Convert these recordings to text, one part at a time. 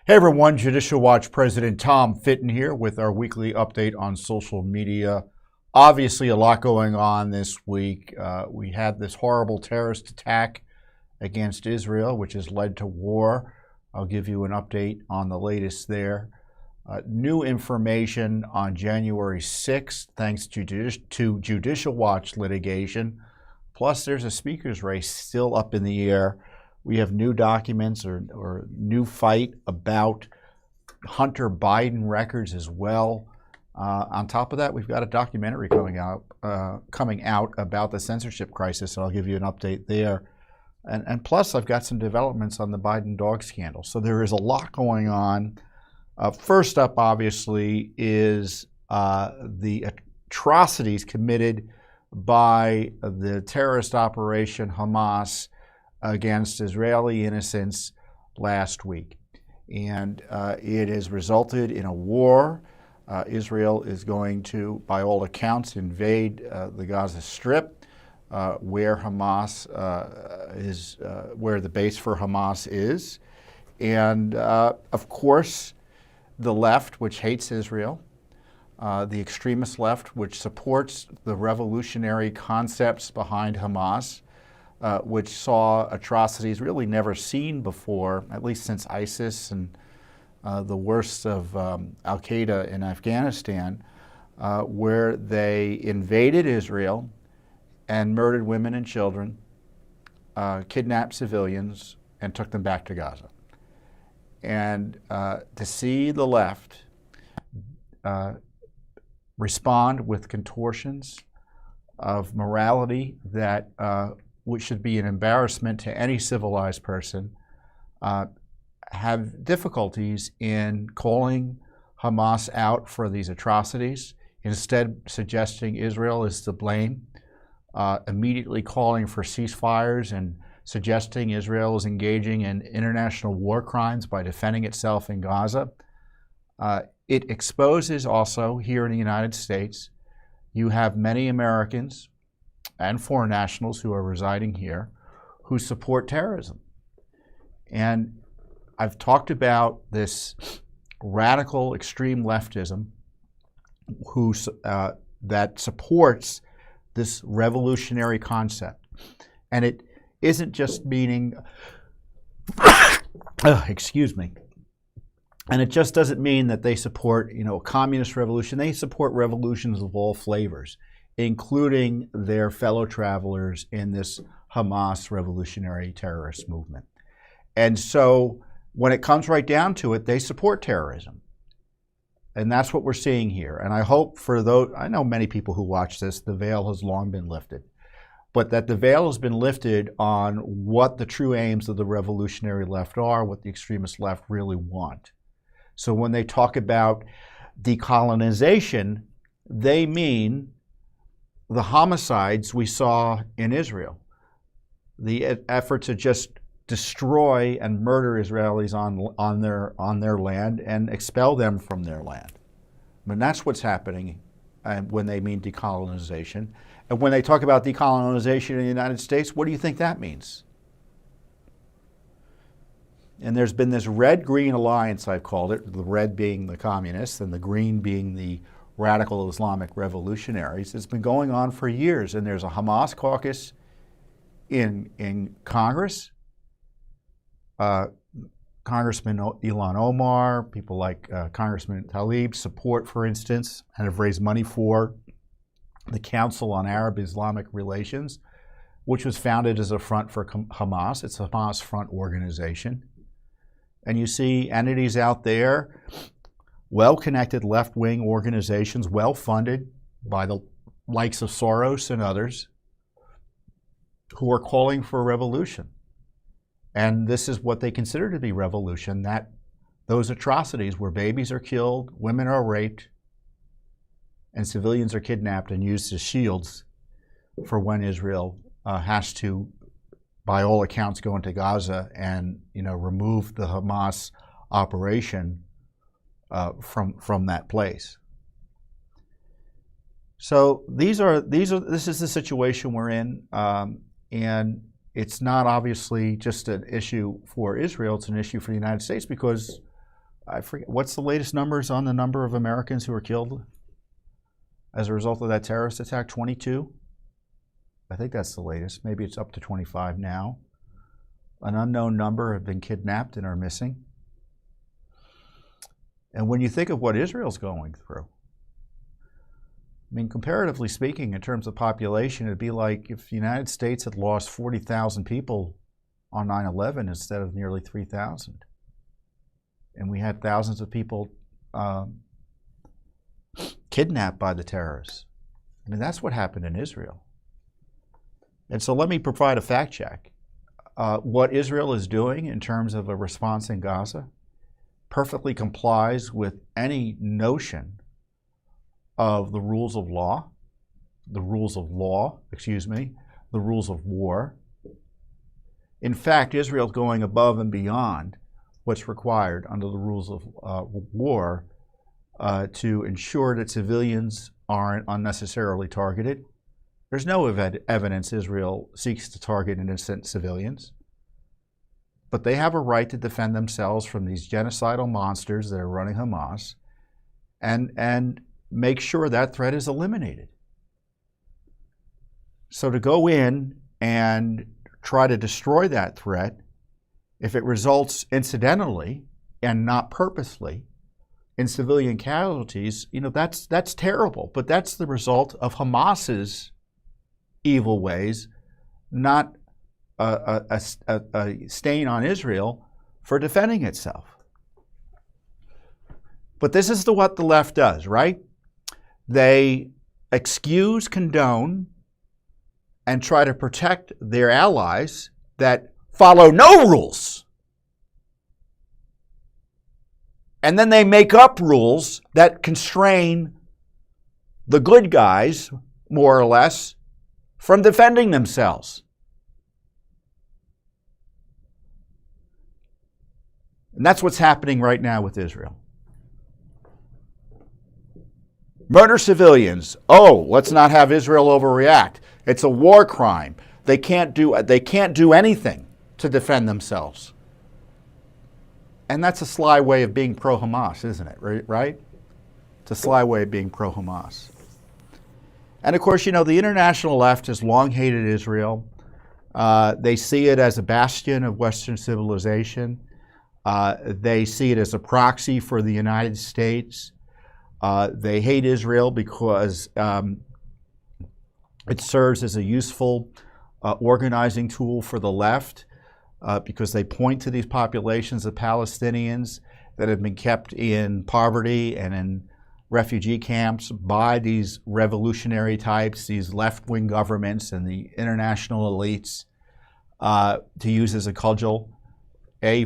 Hey everyone, Judicial Watch President Tom Fitton here with our weekly update on social media. Obviously a lot going on this week. We had this horrible terrorist attack against Israel, which has led to war. I'll give you an update on the latest there. New information on January 6th, thanks to Judicial Watch litigation. Plus there's a speaker's race still up in the air. We have new documents or new fight about Hunter Biden records as well. On top of that, we've got a documentary coming out about the censorship crisis, and I'll give you an update there. And plus, I've got some developments on the Biden dog scandal. So there is a lot going on. First up, obviously, is the atrocities committed by the terrorist operation Hamas against Israeli innocents last week. And it has resulted in a war. Israel is going to, by all accounts, invade the Gaza Strip, where Hamas is, where the base for Hamas is. And of course, the left, which hates Israel, the extremist left, which supports the revolutionary concepts behind Hamas, which saw atrocities really never seen before, at least since ISIS and the worst of Al-Qaeda in Afghanistan, where they invaded Israel and murdered women and children, kidnapped civilians, and took them back to Gaza. And to see the left respond with contortions of morality that which should be an embarrassment to any civilized person, have difficulties in calling Hamas out for these atrocities, instead suggesting Israel is to blame, immediately calling for ceasefires and suggesting Israel is engaging in international war crimes by defending itself in Gaza. It exposes also, here in the United States, you have many Americans and foreign nationals who are residing here who support terrorism. And I've talked about this radical extreme leftism that supports this revolutionary concept. And it isn't just meaning, excuse me, and it just doesn't mean that they support, a communist revolution. They support revolutions of all flavors, including their fellow travelers in this Hamas revolutionary terrorist movement. And so when it comes right down to it, they support terrorism. And that's what we're seeing here. And I hope for those, I know many people who watch this, the veil has long been lifted, but that the veil has been lifted on what the true aims of the revolutionary left are, what the extremist left really want. So when they talk about decolonization, they mean the homicides we saw in Israel, the effort to just destroy and murder Israelis on their land and expel them from their land. I mean, that's what's happening when they mean decolonization. And when they talk about decolonization in the United States, what do you think that means? And there's been this red-green alliance, I've called it, the red being the communists and the green being the radical Islamic revolutionaries. It's been going on for years, and there's a Hamas caucus in Congress. Congressman Ilhan Omar, people like Congressman Tlaib support, for instance, and have raised money for the Council on Arab-Islamic Relations, which was founded as a front for Hamas. It's a Hamas front organization. And you see entities out there, well-connected left-wing organizations, well-funded by the likes of Soros and others, who are calling for a revolution. And this is what they consider to be revolution, that those atrocities where babies are killed, women are raped, and civilians are kidnapped and used as shields for when Israel has to, by all accounts, go into Gaza and remove the Hamas operation from that place. So this is the situation we're in, and it's not obviously just an issue for Israel, it's an issue for the United States because I forget, what's the latest numbers on the number of Americans who were killed as a result of that terrorist attack? 22? I think that's the latest. Maybe it's up to 25 now. An unknown number have been kidnapped and are missing. And when you think of what Israel's going through, I mean, comparatively speaking, in terms of population, it'd be like if the United States had lost 40,000 people on 9/11 instead of nearly 3,000. And we had thousands of people kidnapped by the terrorists. I mean, that's what happened in Israel. And so let me provide a fact check. What Israel is doing in terms of a response in Gaza perfectly complies with any notion of the rules of law, the rules of war. In fact, Israel is going above and beyond what's required under the rules of war to ensure that civilians aren't unnecessarily targeted. There's no evidence Israel seeks to target innocent civilians, but they have a right to defend themselves from these genocidal monsters that are running Hamas and make sure that threat is eliminated. So to go in and try to destroy that threat, if it results incidentally and not purposely in civilian casualties, that's terrible. But that's the result of Hamas's evil ways, not a stain on Israel for defending itself. But this is what the left does, right? They excuse, condone, and try to protect their allies that follow no rules. And then they make up rules that constrain the good guys, more or less, from defending themselves. And that's what's happening right now with Israel. Murder civilians. Oh, let's not have Israel overreact. It's a war crime. They can't do anything to defend themselves. And that's a sly way of being pro-Hamas, isn't it? Right? It's a sly way of being pro-Hamas. And of course, the international left has long hated Israel. They see it as a bastion of Western civilization. They see it as a proxy for the United States. They hate Israel because it serves as a useful organizing tool for the left, because they point to these populations of Palestinians that have been kept in poverty and in refugee camps by these revolutionary types, these left-wing governments and the international elites, to use as a cudgel,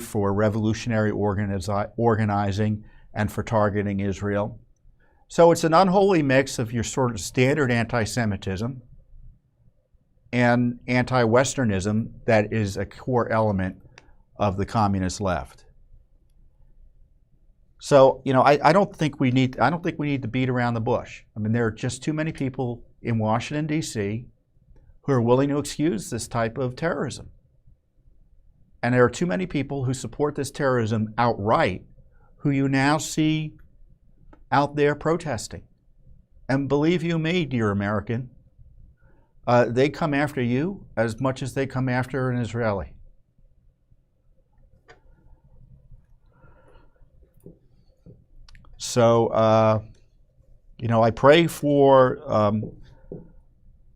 for revolutionary organizing and for targeting Israel. So it's an unholy mix of your sort of standard anti-Semitism and anti-Westernism that is a core element of the communist left. So, I don't think we need to beat around the bush. I mean, there are just too many people in Washington, D.C. who are willing to excuse this type of terrorism. And there are too many people who support this terrorism outright who you now see out there protesting. And believe you me, dear American, they come after you as much as they come after an Israeli. So, I pray for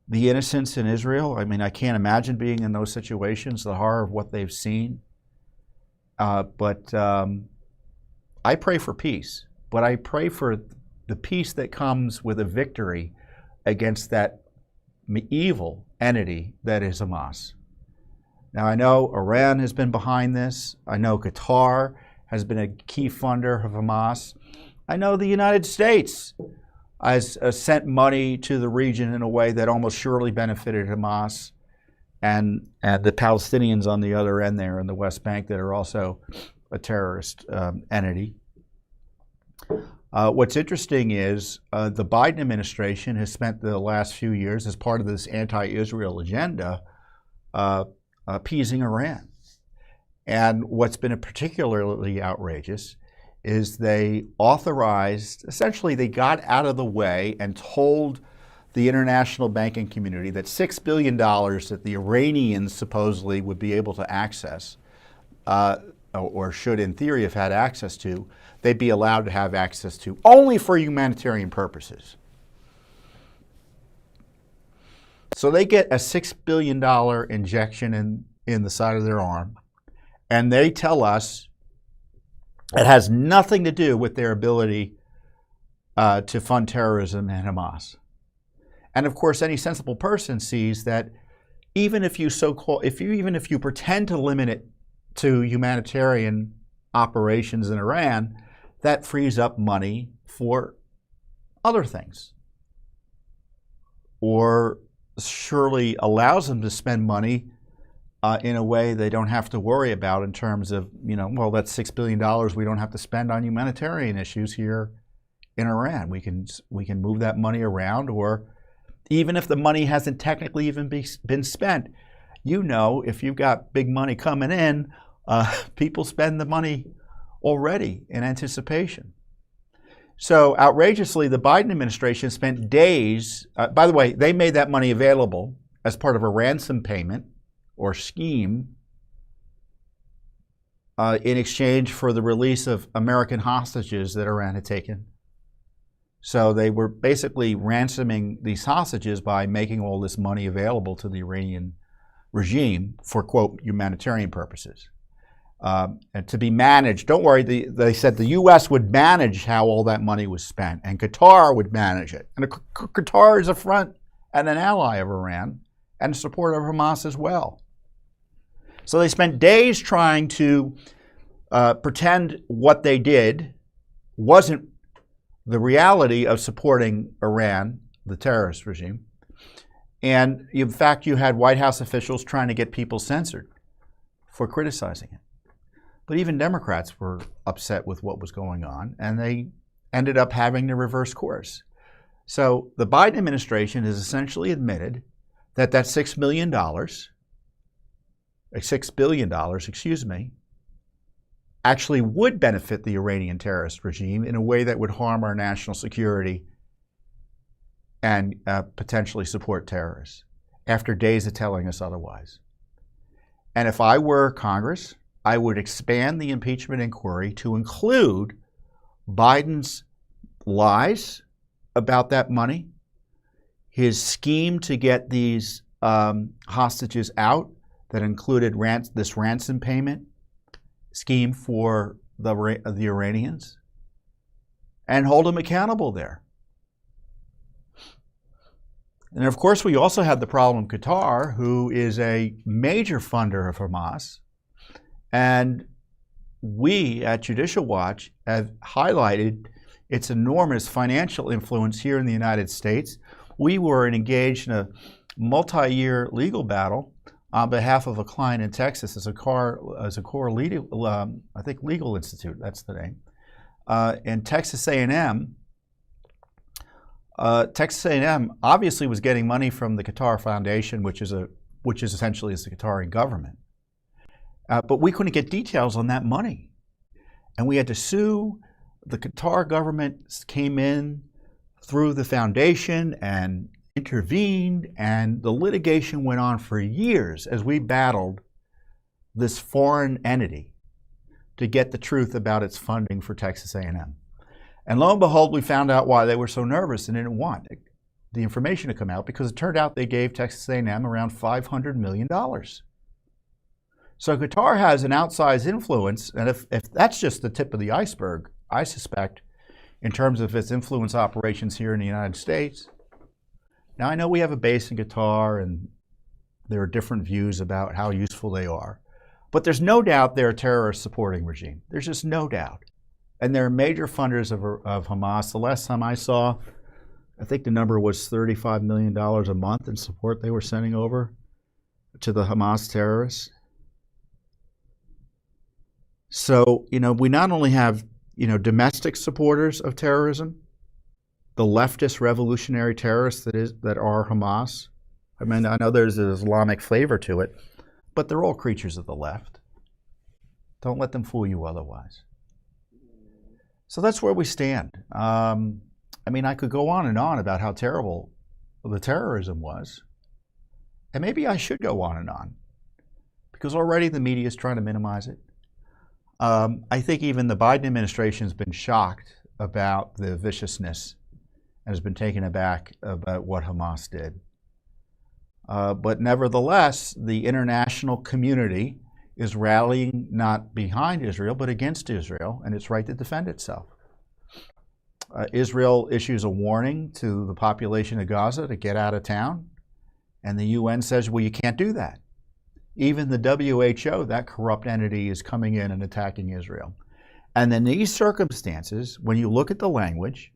the innocents in Israel. I mean, I can't imagine being in those situations, the horror of what they've seen. But I pray for peace. But I pray for the peace that comes with a victory against that evil entity that is Hamas. Now, I know Iran has been behind this. I know Qatar has been a key funder of Hamas. I know the United States has sent money to the region in a way that almost surely benefited Hamas and the Palestinians on the other end there in the West Bank that are also a terrorist entity. What's interesting is the Biden administration has spent the last few years as part of this anti-Israel agenda appeasing Iran. And what's been particularly outrageous is they authorized, essentially they got out of the way and told the international banking community that $6 billion that the Iranians supposedly would be able to access, or should in theory have had access to, they'd be allowed to have access to only for humanitarian purposes. So they get a $6 billion injection in the side of their arm, and they tell us it has nothing to do with their ability to fund terrorism and Hamas. And of course, any sensible person sees that even if you pretend to limit it to humanitarian operations in Iran, that frees up money for other things, or surely allows them to spend money in a way they don't have to worry about in terms of, well, that's $6 billion we don't have to spend on humanitarian issues here in Iran. We can move that money around, or even if the money hasn't technically even been spent, if you've got big money coming in, people spend the money already in anticipation. So outrageously, the Biden administration spent days, by the way, they made that money available as part of a ransom payment or scheme in exchange for the release of American hostages that Iran had taken. So they were basically ransoming these hostages by making all this money available to the Iranian regime for, quote, humanitarian purposes. And to be managed, don't worry, they said the U.S. would manage how all that money was spent, and Qatar would manage it. And Qatar is a front and an ally of Iran and a supporter of Hamas as well. So they spent days trying to pretend what they did wasn't the reality of supporting Iran, the terrorist regime. And in fact, you had White House officials trying to get people censored for criticizing it. But even Democrats were upset with what was going on, and they ended up having to reverse course. So the Biden administration has essentially admitted that that $6 billion, actually would benefit the Iranian terrorist regime in a way that would harm our national security and potentially support terrorists, after days of telling us otherwise. And if I were Congress, I would expand the impeachment inquiry to include Biden's lies about that money, his scheme to get these hostages out that included this ransom payment scheme for the Iranians, and hold him accountable there. And of course, we also had the problem of Qatar, who is a major funder of Hamas. And we at Judicial Watch have highlighted its enormous financial influence here in the United States. We were engaged in a multi-year legal battle on behalf of a client in Texas as a core legal, I think Legal Institute, that's the name. And Texas A&M obviously was getting money from the Qatar Foundation, which is essentially the Qatari government. But we couldn't get details on that money. And we had to sue. The Qatar government came in through the foundation and intervened, and the litigation went on for years as we battled this foreign entity to get the truth about its funding for Texas A&M. And lo and behold, we found out why they were so nervous and didn't want the information to come out, because it turned out they gave Texas A&M around $500 million. So Qatar has an outsized influence, and if that's just the tip of the iceberg, I suspect, in terms of its influence operations here in the United States. Now, I know we have a base in Qatar, and there are different views about how useful they are, but there's no doubt they're a terrorist supporting regime. There's just no doubt. And they're major funders of Hamas. The last time I saw, I think the number was $35 million a month in support they were sending over to the Hamas terrorists. So, we not only have, domestic supporters of terrorism, the leftist revolutionary terrorists that are Hamas. I mean, I know there's an Islamic flavor to it, but they're all creatures of the left. Don't let them fool you otherwise. So that's where we stand. I mean, I could go on and on about how terrible the terrorism was. And maybe I should go on and on, because already the media is trying to minimize it. I think even the Biden administration has been shocked about the viciousness and has been taken aback about what Hamas did. But nevertheless, the international community is rallying not behind Israel, but against Israel and its right to defend itself. Israel issues a warning to the population of Gaza to get out of town, and the UN says, well, you can't do that. Even the WHO, that corrupt entity, is coming in and attacking Israel. And in these circumstances, when you look at the language,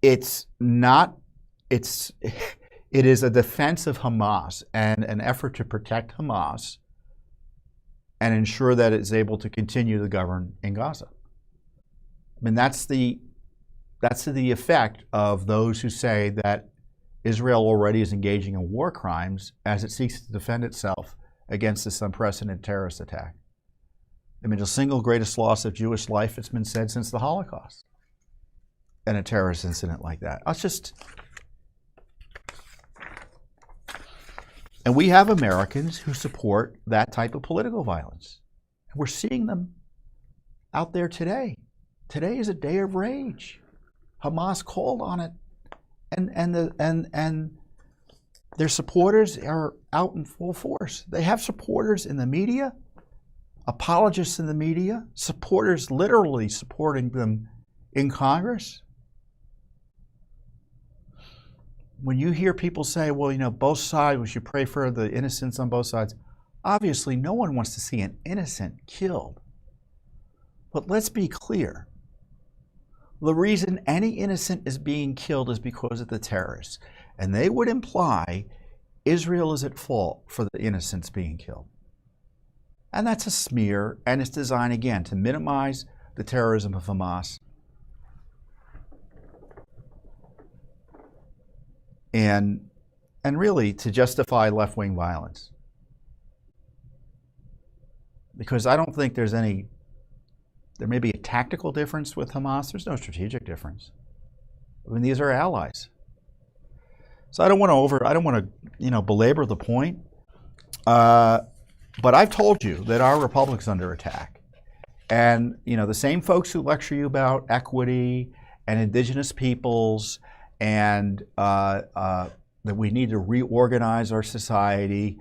it is a defense of Hamas and an effort to protect Hamas and ensure that it's able to continue to govern in Gaza. I mean, that's the effect of those who say that Israel already is engaging in war crimes as it seeks to defend itself against this unprecedented terrorist attack. I mean, the single greatest loss of Jewish life, it's been said, since the Holocaust. And a terrorist incident like that. And we have Americans who support that type of political violence. And we're seeing them out there today. Today is a day of rage. Hamas called on it. And their supporters are out in full force. They have supporters in the media, apologists in the media, supporters literally supporting them in Congress. When you hear people say, well, you know, both sides, we should pray for the innocents on both sides. Obviously, no one wants to see an innocent killed. But let's be clear. The reason any innocent is being killed is because of the terrorists. And they would imply Israel is at fault for the innocents being killed. And that's a smear, and it's designed, again, to minimize the terrorism of Hamas. And really to justify left-wing violence. Because I don't think there may be a tactical difference with Hamas. There's no strategic difference. I mean, these are allies. So I don't want to belabor the point. But I've told you that our republic's under attack. And, the same folks who lecture you about equity and indigenous peoples and that we need to reorganize our society,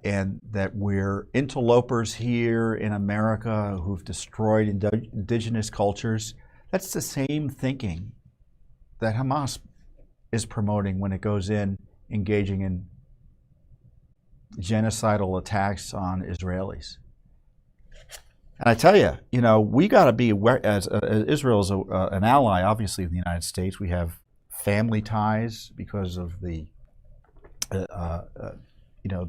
and that we're interlopers here in America who've destroyed indigenous cultures. That's the same thinking that Hamas is promoting when it goes in engaging in genocidal attacks on Israelis. And I tell you, we got to be aware, as Israel is an ally, obviously, of the United States. We have family ties because of the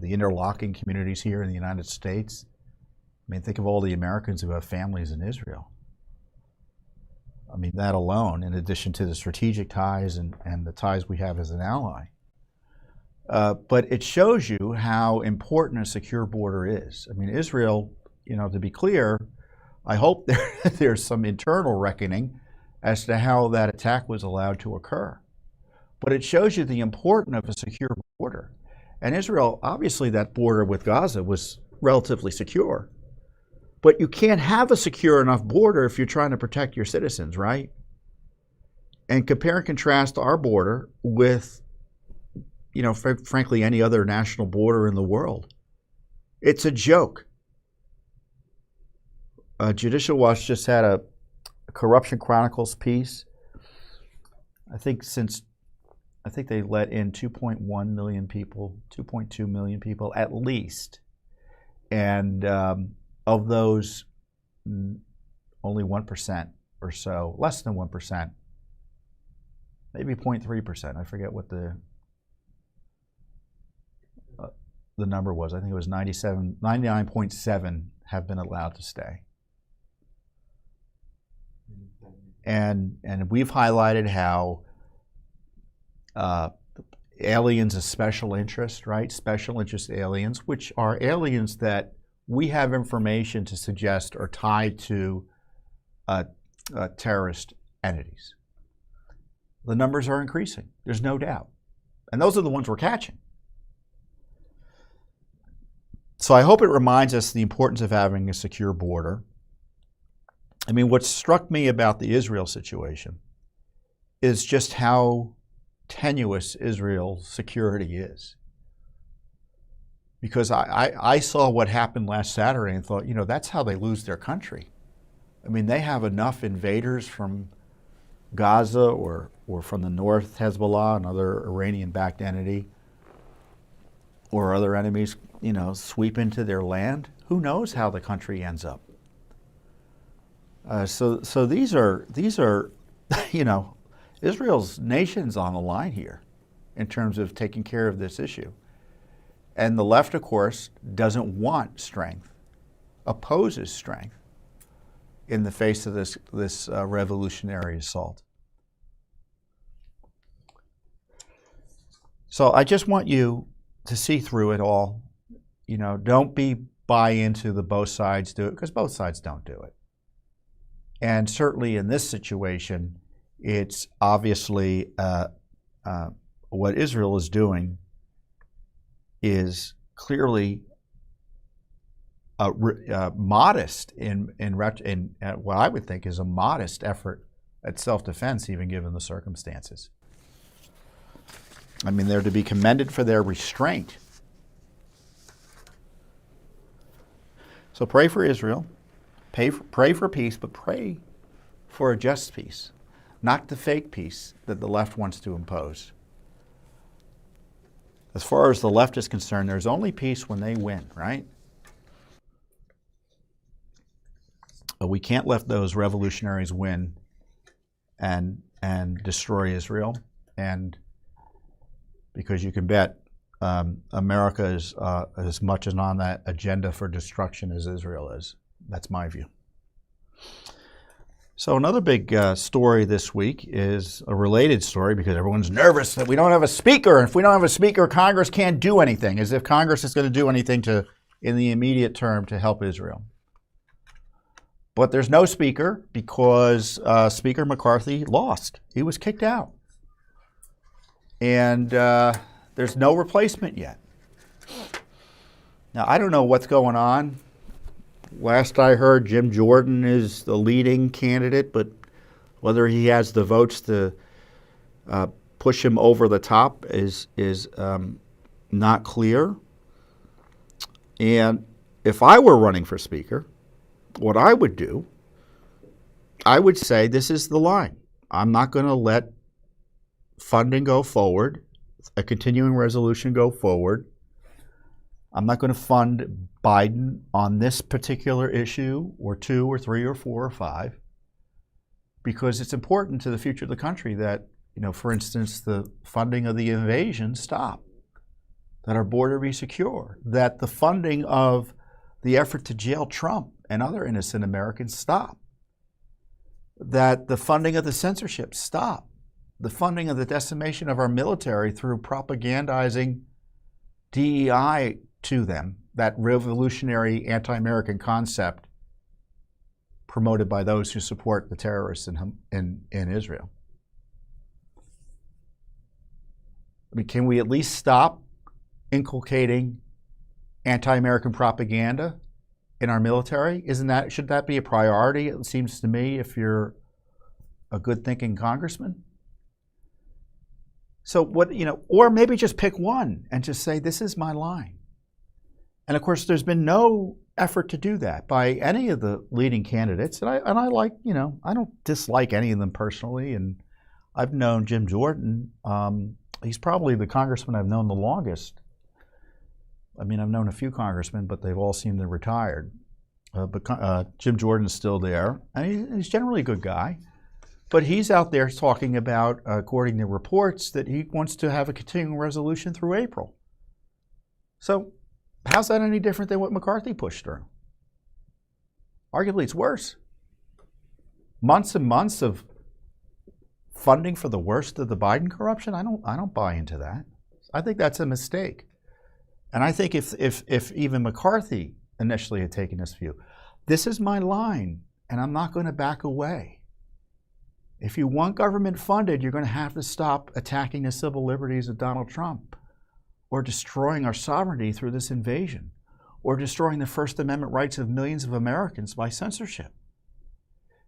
interlocking communities here in the United States. I mean, think of all the Americans who have families in Israel. I mean, that alone, in addition to the strategic ties and the ties we have as an ally. But it shows you how important a secure border is. I mean, Israel, to be clear, I hope there's some internal reckoning as to how that attack was allowed to occur. But it shows you the importance of a secure border. And Israel, obviously that border with Gaza was relatively secure. But you can't have a secure enough border if you're trying to protect your citizens, right? And compare and contrast our border with, frankly, any other national border in the world. It's a joke. Judicial Watch just had a Corruption Chronicles piece. I think they let in 2.1 million people, 2.2 million people at least. And of those, only 1% or so, less than 1%, maybe 0.3%. I forget what the number was. I think it was 99.7 have been allowed to stay. And we've highlighted how aliens of special interest, right? Special interest aliens, which are aliens that we have information to suggest are tied to terrorist entities. The numbers are increasing. There's no doubt. And those are the ones we're catching. So I hope it reminds us the importance of having a secure border. I mean, what struck me about the Israel situation is just how tenuous Israel's security is. Because I saw what happened last Saturday and thought, that's how they lose their country. I mean, they have enough invaders from Gaza or from the north, Hezbollah, another Iranian-backed entity, or other enemies, sweep into their land. Who knows how the country ends up? So these are Israel's nation's on the line here in terms of taking care of this issue. And the left, of course, doesn't want strength, opposes strength in the face of this revolutionary assault. So I just want you to see through it all. Don't buy into the both sides do it, because both sides don't do it. And certainly in this situation, it's obviously what Israel is doing is clearly modest in what I would think is a modest effort at self-defense, even given the circumstances. I mean, they're to be commended for their restraint. So pray for Israel, pray for peace, but pray for a just peace, not the fake peace that the left wants to impose. As far as the left is concerned, there's only peace when they win, right? But we can't let those revolutionaries win and destroy Israel. And because you can bet America is as much as on that agenda for destruction as Israel is. That's my view. So another big story this week is a related story, because everyone's nervous that we don't have a speaker. And if we don't have a speaker, Congress can't do anything, as if Congress is going to do anything in the immediate term to help Israel. But there's no speaker because Speaker McCarthy lost. He was kicked out. And there's no replacement yet. Now, I don't know what's going on. Last I heard, Jim Jordan is the leading candidate, but whether he has the votes to push him over the top is not clear. And if I were running for speaker, what I would do, I would say this is the line. I'm not going to let funding go forward, a continuing resolution go forward. I'm not going to fund Biden on this particular issue, or 2 or 3 or 4 or 5, because it's important to the future of the country that, for instance, the funding of the invasion stop, that our border be secure, that the funding of the effort to jail Trump and other innocent Americans stop, that the funding of the censorship stop, the funding of the decimation of our military through propagandizing DEI to them, that revolutionary anti-American concept promoted by those who support the terrorists in Israel. I mean, can we at least stop inculcating anti-American propaganda in our military? Should that be a priority, it seems to me, if you're a good thinking congressman? So or maybe just pick one and just say, this is my line. And of course, there's been no effort to do that by any of the leading candidates. And I like, I don't dislike any of them personally. And I've known Jim Jordan. He's probably the congressman I've known the longest. I mean, I've known a few congressmen, but they've all seemed to have retired. But Jim Jordan's still there. And he's generally a good guy. But he's out there talking about, according to reports, that he wants to have a continuing resolution through April. So how's that any different than what McCarthy pushed through? Arguably, it's worse. Months and months of funding for the worst of the Biden corruption. I don't buy into that. I think that's a mistake. And I think if even McCarthy initially had taken this view, this is my line, and I'm not going to back away. If you want government funded, you're going to have to stop attacking the civil liberties of Donald Trump, or destroying our sovereignty through this invasion, or destroying the First Amendment rights of millions of Americans by censorship.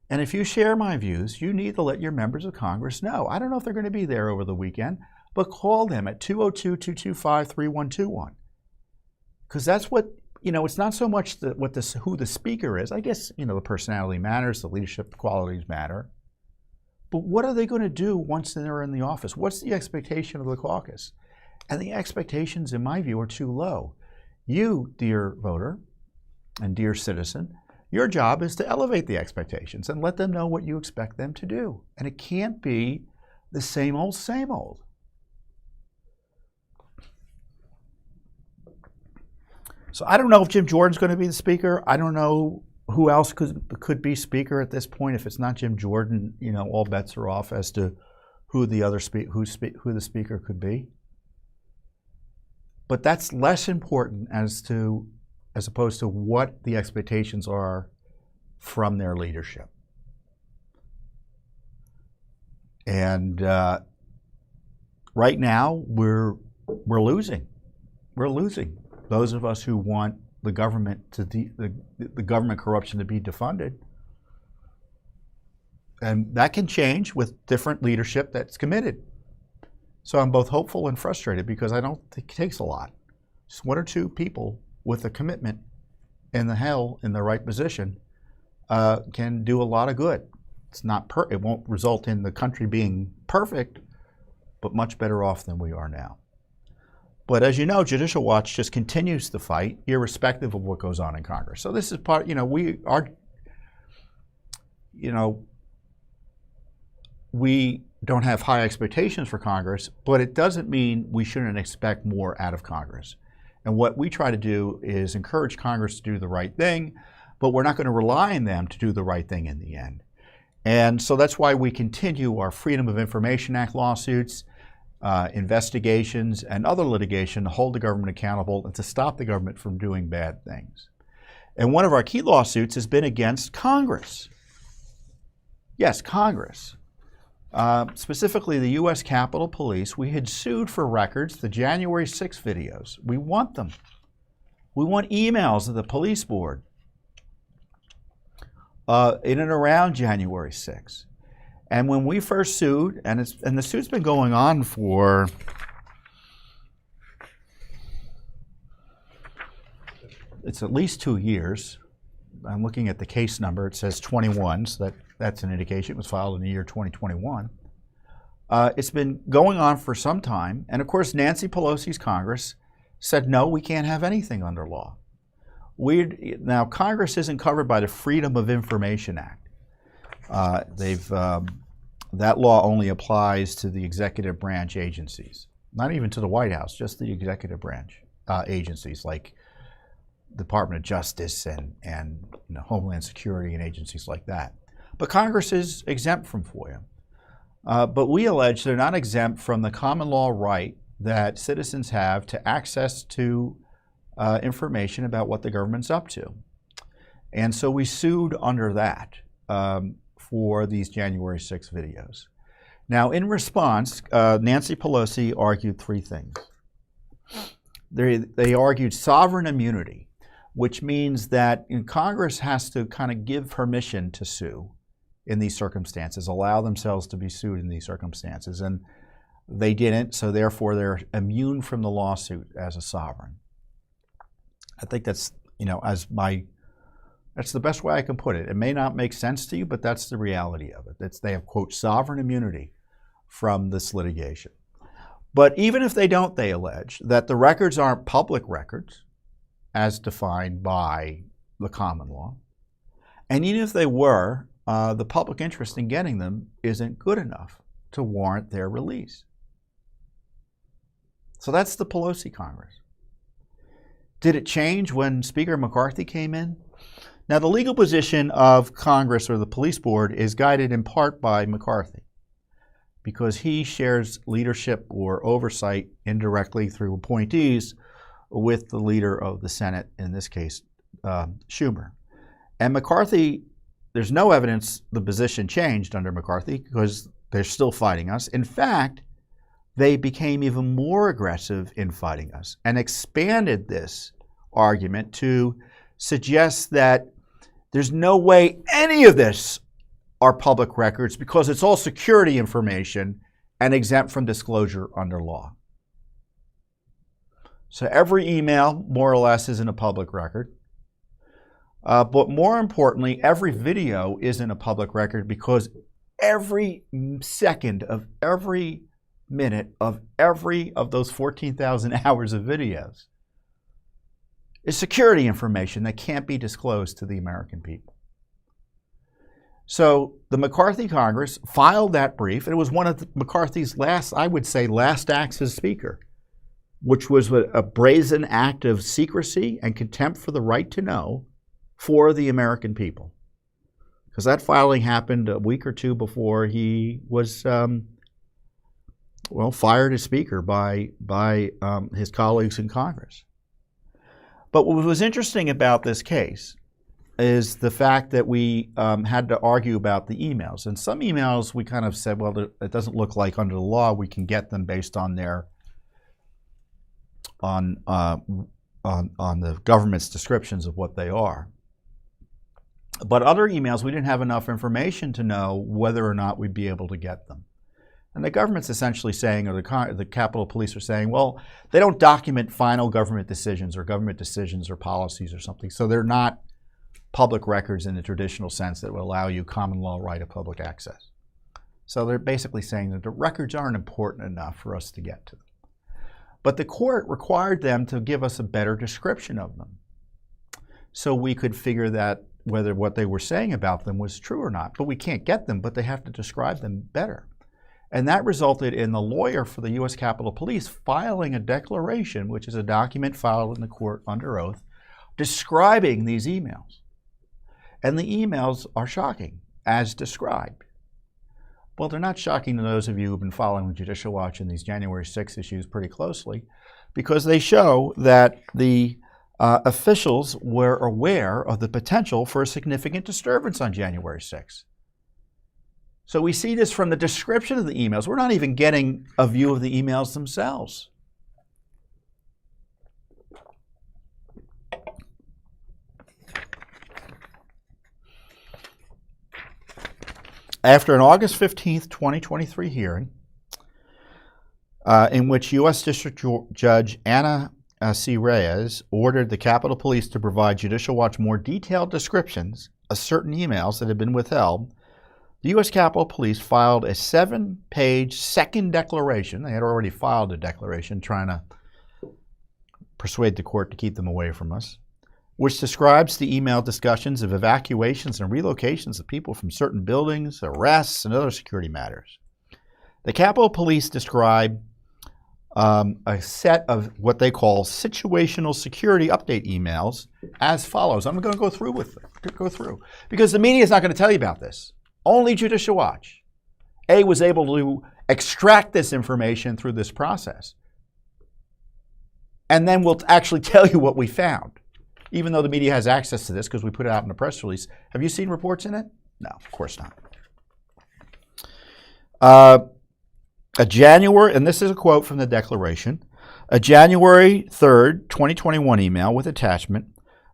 And if you share my views, you need to let your members of Congress know. I don't know if they're going to be there over the weekend, but call them at 202-225-3121. Because that's what, it's not so much who the speaker is. I guess, the personality matters, the leadership qualities matter. But what are they going to do once they're in the office? What's the expectation of the caucus? And the expectations, in my view, are too low. You, dear voter and dear citizen, your job is to elevate the expectations and let them know what you expect them to do. And it can't be the same old, same old. So I don't know if Jim Jordan's going to be the speaker. I don't know who else could be speaker at this point. If it's not Jim Jordan, all bets are off as to who the speaker could be. But that's less important as opposed to what the expectations are from their leadership. And right now we're losing. We're losing. Those of us who want the government the government corruption to be defunded. And that can change with different leadership that's committed. So I'm both hopeful and frustrated because I don't think it takes a lot. Just one or two people with a commitment in the right position can do a lot of good. It won't result in the country being perfect, but much better off than we are now. But as you know, Judicial Watch just continues the fight, irrespective of what goes on in Congress. So this is part, we don't have high expectations for Congress, but it doesn't mean we shouldn't expect more out of Congress. And what we try to do is encourage Congress to do the right thing, but we're not going to rely on them to do the right thing in the end. And so that's why we continue our Freedom of Information Act lawsuits, investigations, and other litigation to hold the government accountable and to stop the government from doing bad things. And one of our key lawsuits has been against Congress. Yes, Congress. Specifically the U.S. Capitol Police. We had sued for records, the January 6 videos. We want them. We want emails of the police board in and around January 6. And when we first sued, and the suit's been going on for it's at least 2 years. I'm looking at the case number. It says 21, so that's an indication it was filed in the year 2021. It's been going on for some time, and of course Nancy Pelosi's Congress said no, we can't have anything under law. Now Congress isn't covered by the Freedom of Information Act. That law only applies to the executive branch agencies, not even to the White House, just the executive branch agencies like Department of Justice and Homeland Security and agencies like that. But Congress is exempt from FOIA. But we allege they're not exempt from the common law right that citizens have to access to information about what the government's up to. And so we sued under that for these January 6 videos. Now, in response, Nancy Pelosi argued three things. They argued sovereign immunity, which means that Congress has to kind of give permission to sue in these circumstances, allow themselves to be sued in these circumstances. And they didn't, so therefore they're immune from the lawsuit as a sovereign. I think that's, that's the best way I can put it. It may not make sense to you, but that's the reality of it. They have, quote, sovereign immunity from this litigation. But even if they don't, they allege that the records aren't public records as defined by the common law. And even if they were, the public interest in getting them isn't good enough to warrant their release. So that's the Pelosi Congress. Did it change when Speaker McCarthy came in? Now, the legal position of Congress or the police board is guided in part by McCarthy because he shares leadership or oversight indirectly through appointees with the leader of the Senate, in this case, Schumer. And McCarthy there's no evidence the position changed under McCarthy because they're still fighting us. In fact, they became even more aggressive in fighting us and expanded this argument to suggest that there's no way any of this are public records because it's all security information and exempt from disclosure under law. So every email, more or less, isn't a public record. But more importantly, every video isn't a public record because every second of every minute of every of those 14,000 hours of videos is security information that can't be disclosed to the American people. So the McCarthy Congress filed that brief, and it was one of McCarthy's last, I would say, last acts as Speaker, which was a brazen act of secrecy and contempt for the right to know for the American people. Because that filing happened a week or two before he was, fired as Speaker by his colleagues in Congress. But what was interesting about this case is the fact that we had to argue about the emails. And some emails we kind of said, well, it doesn't look like under the law we can get them based on their on the government's descriptions of what they are. But other emails, we didn't have enough information to know whether or not we'd be able to get them. And the government's essentially saying, or the Capitol Police are saying, well, they don't document final government decisions or policies or something, so they're not public records in the traditional sense that would allow you common law right of public access. So they're basically saying that the records aren't important enough for us to get to them. But the court required them to give us a better description of them so we could figure that whether what they were saying about them was true or not. But we can't get them, but they have to describe them better. And that resulted in the lawyer for the U.S. Capitol Police filing a declaration, which is a document filed in the court under oath, describing these emails. And the emails are shocking, as described. Well, they're not shocking to those of you who've been following Judicial Watch and these January 6 issues pretty closely, because they show that the officials were aware of the potential for a significant disturbance on January 6. So we see this from the description of the emails. We're not even getting a view of the emails themselves. After an August 15th, 2023 hearing, in which U.S. District Judge Anna C. Reyes ordered the Capitol Police to provide Judicial Watch more detailed descriptions of certain emails that had been withheld, the U.S. Capitol Police filed a 7-page second declaration. They had already filed a declaration trying to persuade the court to keep them away from us, which describes the email discussions of evacuations and relocations of people from certain buildings, arrests, and other security matters. The Capitol Police describe a set of what they call situational security update emails as follows. I'm going to go through because the media is not going to tell you about this. Only Judicial Watch, was able to extract this information through this process. And then we'll actually tell you what we found, even though the media has access to this because we put it out in a press release. Have you seen reports in it? No, of course not. And this is a quote from the declaration, a January 3rd, 2021 email with attachment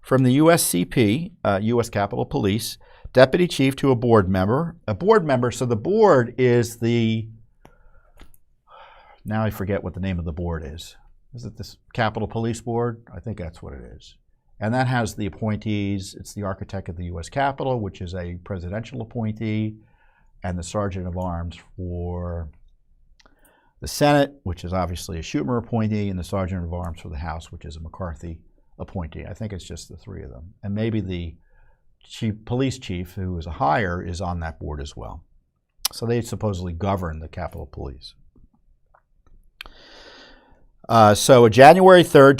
from the USCP, U.S. Capitol Police, Deputy Chief to a board member. So the board is now I forget what the name of the board is. Is it this Capitol Police Board? I think that's what it is. And that has the appointees. It's the architect of the U.S. Capitol, which is a presidential appointee, and the Sergeant of Arms for the Senate, which is obviously a Schumer appointee, and the Sergeant of Arms for the House, which is a McCarthy appointee. I think it's just the three of them. And maybe the police chief, who is a hire, is on that board as well. So they supposedly govern the Capitol Police. So a January 3rd,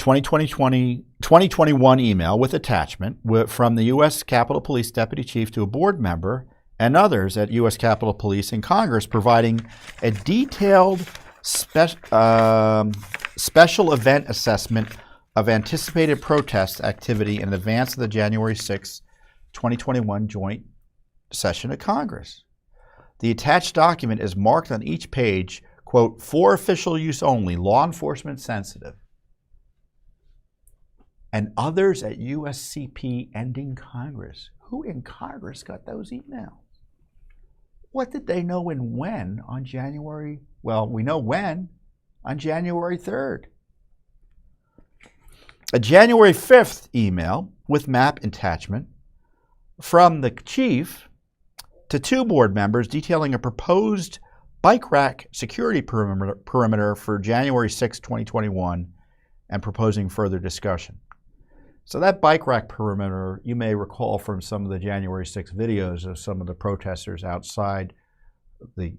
2021 email with attachment from the U.S. Capitol Police Deputy Chief to a board member and others at U.S. Capitol Police and Congress providing a detailed special event assessment of anticipated protest activity in advance of the January 6, 2021 joint session of Congress. The attached document is marked on each page, quote, for official use only, law enforcement sensitive. And others at USCP ending Congress. Who in Congress got those emails? What did they know and when on January? Well, we know when, on January 3rd. A January 5th email with map attachment from the chief to 2 board members detailing a proposed bike rack security perimeter for January 6, 2021, and proposing further discussion. So that bike rack perimeter, you may recall from some of the January 6 videos of some of the protesters outside the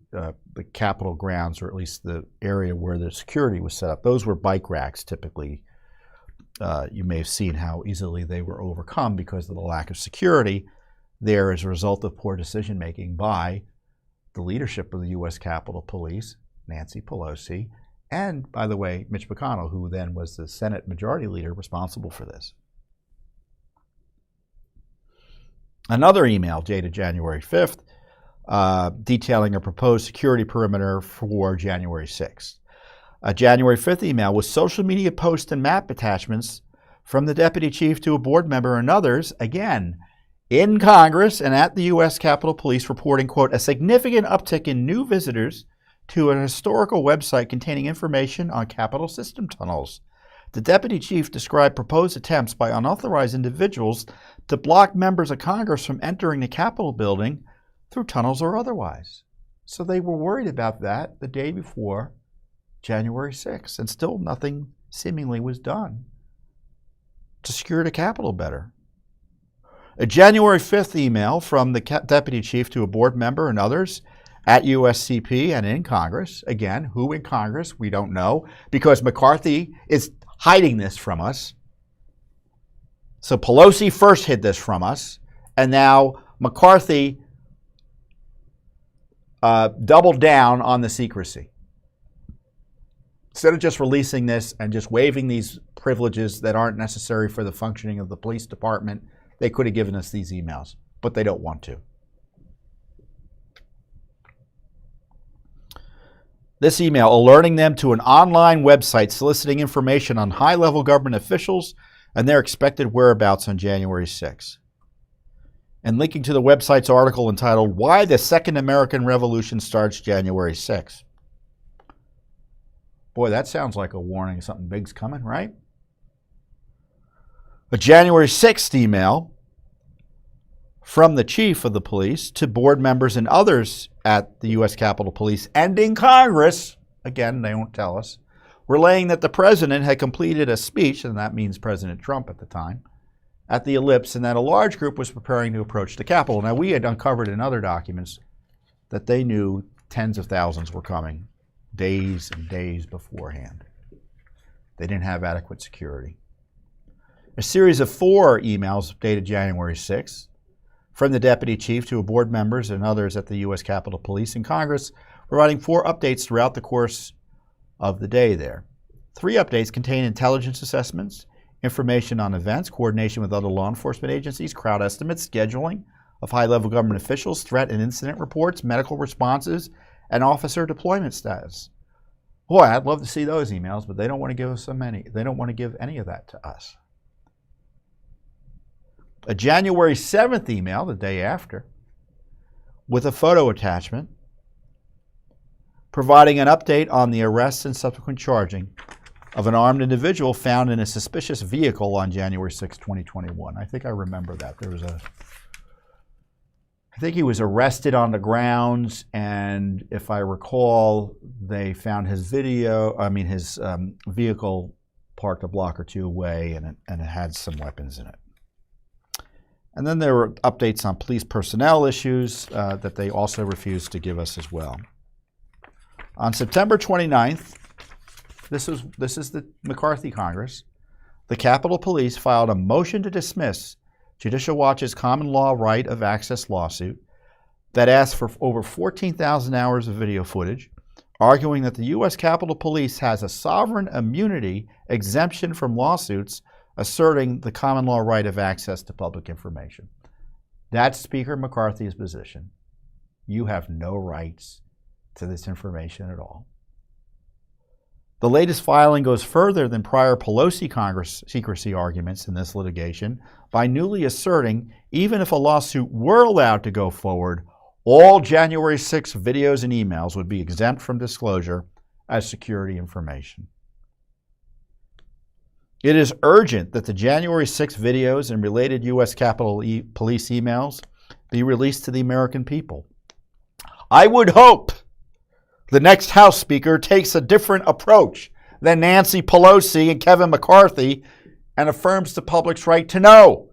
Capitol grounds, or at least the area where the security was set up. Those were bike racks typically. You may have seen how easily they were overcome because of the lack of security there as a result of poor decision-making by the leadership of the U.S. Capitol Police, Nancy Pelosi, and, by the way, Mitch McConnell, who then was the Senate Majority Leader responsible for this. Another email dated January 5th detailing a proposed security perimeter for January 6th. A January 5th email with social media posts and map attachments from the deputy chief to a board member and others, again, in Congress and at the U.S. Capitol Police, reporting, quote, a significant uptick in new visitors to an historical website containing information on Capitol system tunnels. The deputy chief described proposed attempts by unauthorized individuals to block members of Congress from entering the Capitol building through tunnels or otherwise. So they were worried about that the day before January 6th, and still nothing seemingly was done to secure the Capitol better. A January 5th email from the deputy chief to a board member and others at USCP and in Congress. Again, who in Congress? We don't know, because McCarthy is hiding this from us. So Pelosi first hid this from us, and now McCarthy doubled down on the secrecy. Instead of just releasing this and just waiving these privileges that aren't necessary for the functioning of the police department, they could have given us these emails, but they don't want to. This email alerting them to an online website soliciting information on high-level government officials and their expected whereabouts on January 6th. And linking to the website's article entitled, Why the Second American Revolution Starts January 6th. Boy, that sounds like a warning something big's coming, right? A January 6th email from the chief of the police to board members and others at the U.S. Capitol Police and in Congress, again, they won't tell us, relaying that the president had completed a speech, and that means President Trump at the time, at the Ellipse, and that a large group was preparing to approach the Capitol. Now, we had uncovered in other documents that they knew tens of thousands were coming days and days beforehand. They didn't have adequate security. A series of 4 emails dated January 6th from the deputy chief to board members and others at the U.S. Capitol Police and Congress, providing 4 updates throughout the course of the day there. 3 updates contain intelligence assessments, information on events, coordination with other law enforcement agencies, crowd estimates, scheduling of high-level government officials, threat and incident reports, medical responses, and officer deployment status. Boy, I'd love to see those emails, but they don't want to give us so many. They don't want to give any of that to us. A January 7th email, the day after, with a photo attachment, providing an update on the arrests and subsequent charging of an armed individual found in a suspicious vehicle on January 6, 2021. I think I remember that. I think he was arrested on the grounds, and if I recall, they found his vehicle parked a block or 2 away, and it had some weapons in it. And then there were updates on police personnel issues that they also refused to give us as well. On September 29th, this is the McCarthy Congress, the Capitol Police filed a motion to dismiss Judicial Watch's common law right of access lawsuit that asked for over 14,000 hours of video footage, arguing that the U.S. Capitol Police has a sovereign immunity exemption from lawsuits asserting the common law right of access to public information. That's Speaker McCarthy's position. You have no rights to this information at all. The latest filing goes further than prior Pelosi Congress secrecy arguments in this litigation by newly asserting, even if a lawsuit were allowed to go forward, all January 6 videos and emails would be exempt from disclosure as security information. It is urgent that the January 6 videos and related U.S. Capitol Police emails be released to the American people. I would hope the next House Speaker takes a different approach than Nancy Pelosi and Kevin McCarthy and affirms the public's right to know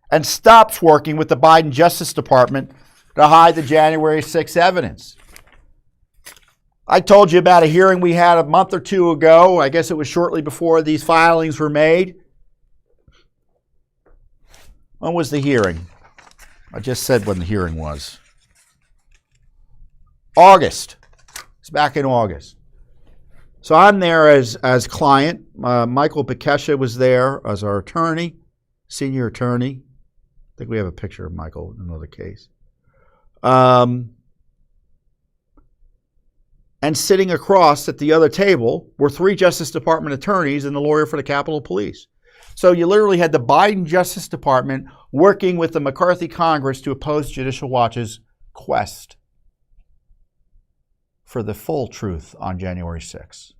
and stops working with the Biden Justice Department to hide the January 6 evidence. I told you about a hearing we had a month or two ago. I guess it was shortly before these filings were made. When was the hearing? I just said when the hearing was. August. It's back in August. So I'm there as client. Michael Bekesha was there as our attorney, senior attorney. I think we have a picture of Michael in another case. And sitting across at the other table were 3 Justice Department attorneys and the lawyer for the Capitol Police. So you literally had the Biden Justice Department working with the McCarthy Congress to oppose Judicial Watch's quest for the full truth on January 6th.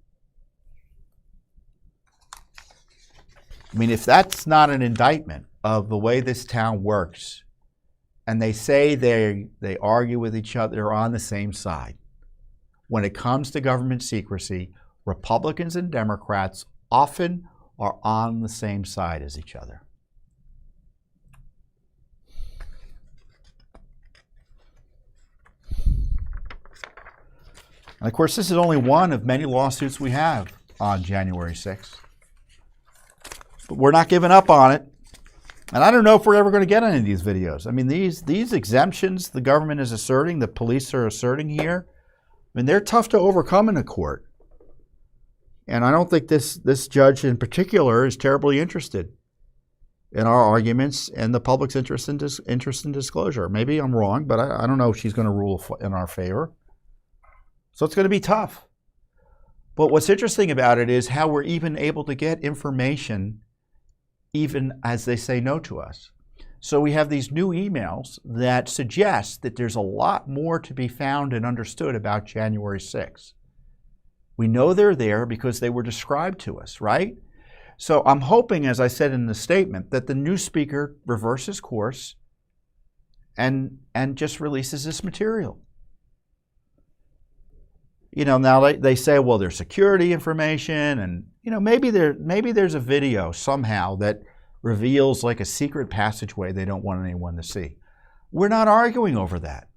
I mean, if that's not an indictment of the way this town works, and they say they argue with each other, they're on the same side. When it comes to government secrecy, Republicans and Democrats often are on the same side as each other. And of course, this is only one of many lawsuits we have on January 6th. But we're not giving up on it. And I don't know if we're ever going to get any of these videos. I mean, these exemptions the government is asserting, the police are asserting here, I mean, they're tough to overcome in a court. And I don't think this judge in particular is terribly interested in our arguments and the public's interest in disclosure. Maybe I'm wrong, but I don't know if she's going to rule in our favor. So it's going to be tough. But what's interesting about it is how we're even able to get information even as they say no to us. So we have these new emails that suggest that there's a lot more to be found and understood about January 6th. We know they're there because they were described to us, right? So I'm hoping, as I said in the statement, that the new speaker reverses course and just releases this material. You know, now they say, well, there's security information, and you know, maybe there's a video somehow that reveals like a secret passageway they don't want anyone to see. We're not arguing over that.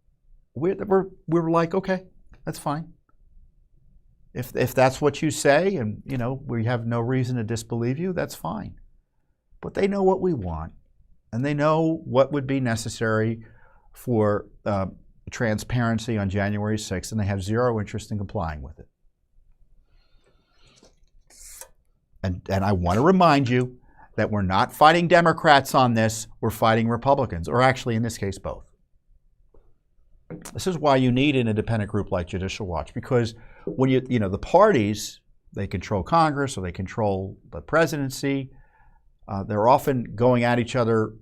We're like, okay, that's fine. If that's what you say, and you know, we have no reason to disbelieve you, that's fine. But they know what we want, and they know what would be necessary for transparency on January 6th, and they have zero interest in complying with it. And I want to remind you that we're not fighting Democrats on this, we're fighting Republicans, or actually in this case both. This is why you need an independent group like Judicial Watch, because when you know, the parties, they control Congress or they control the presidency, they're often going at each other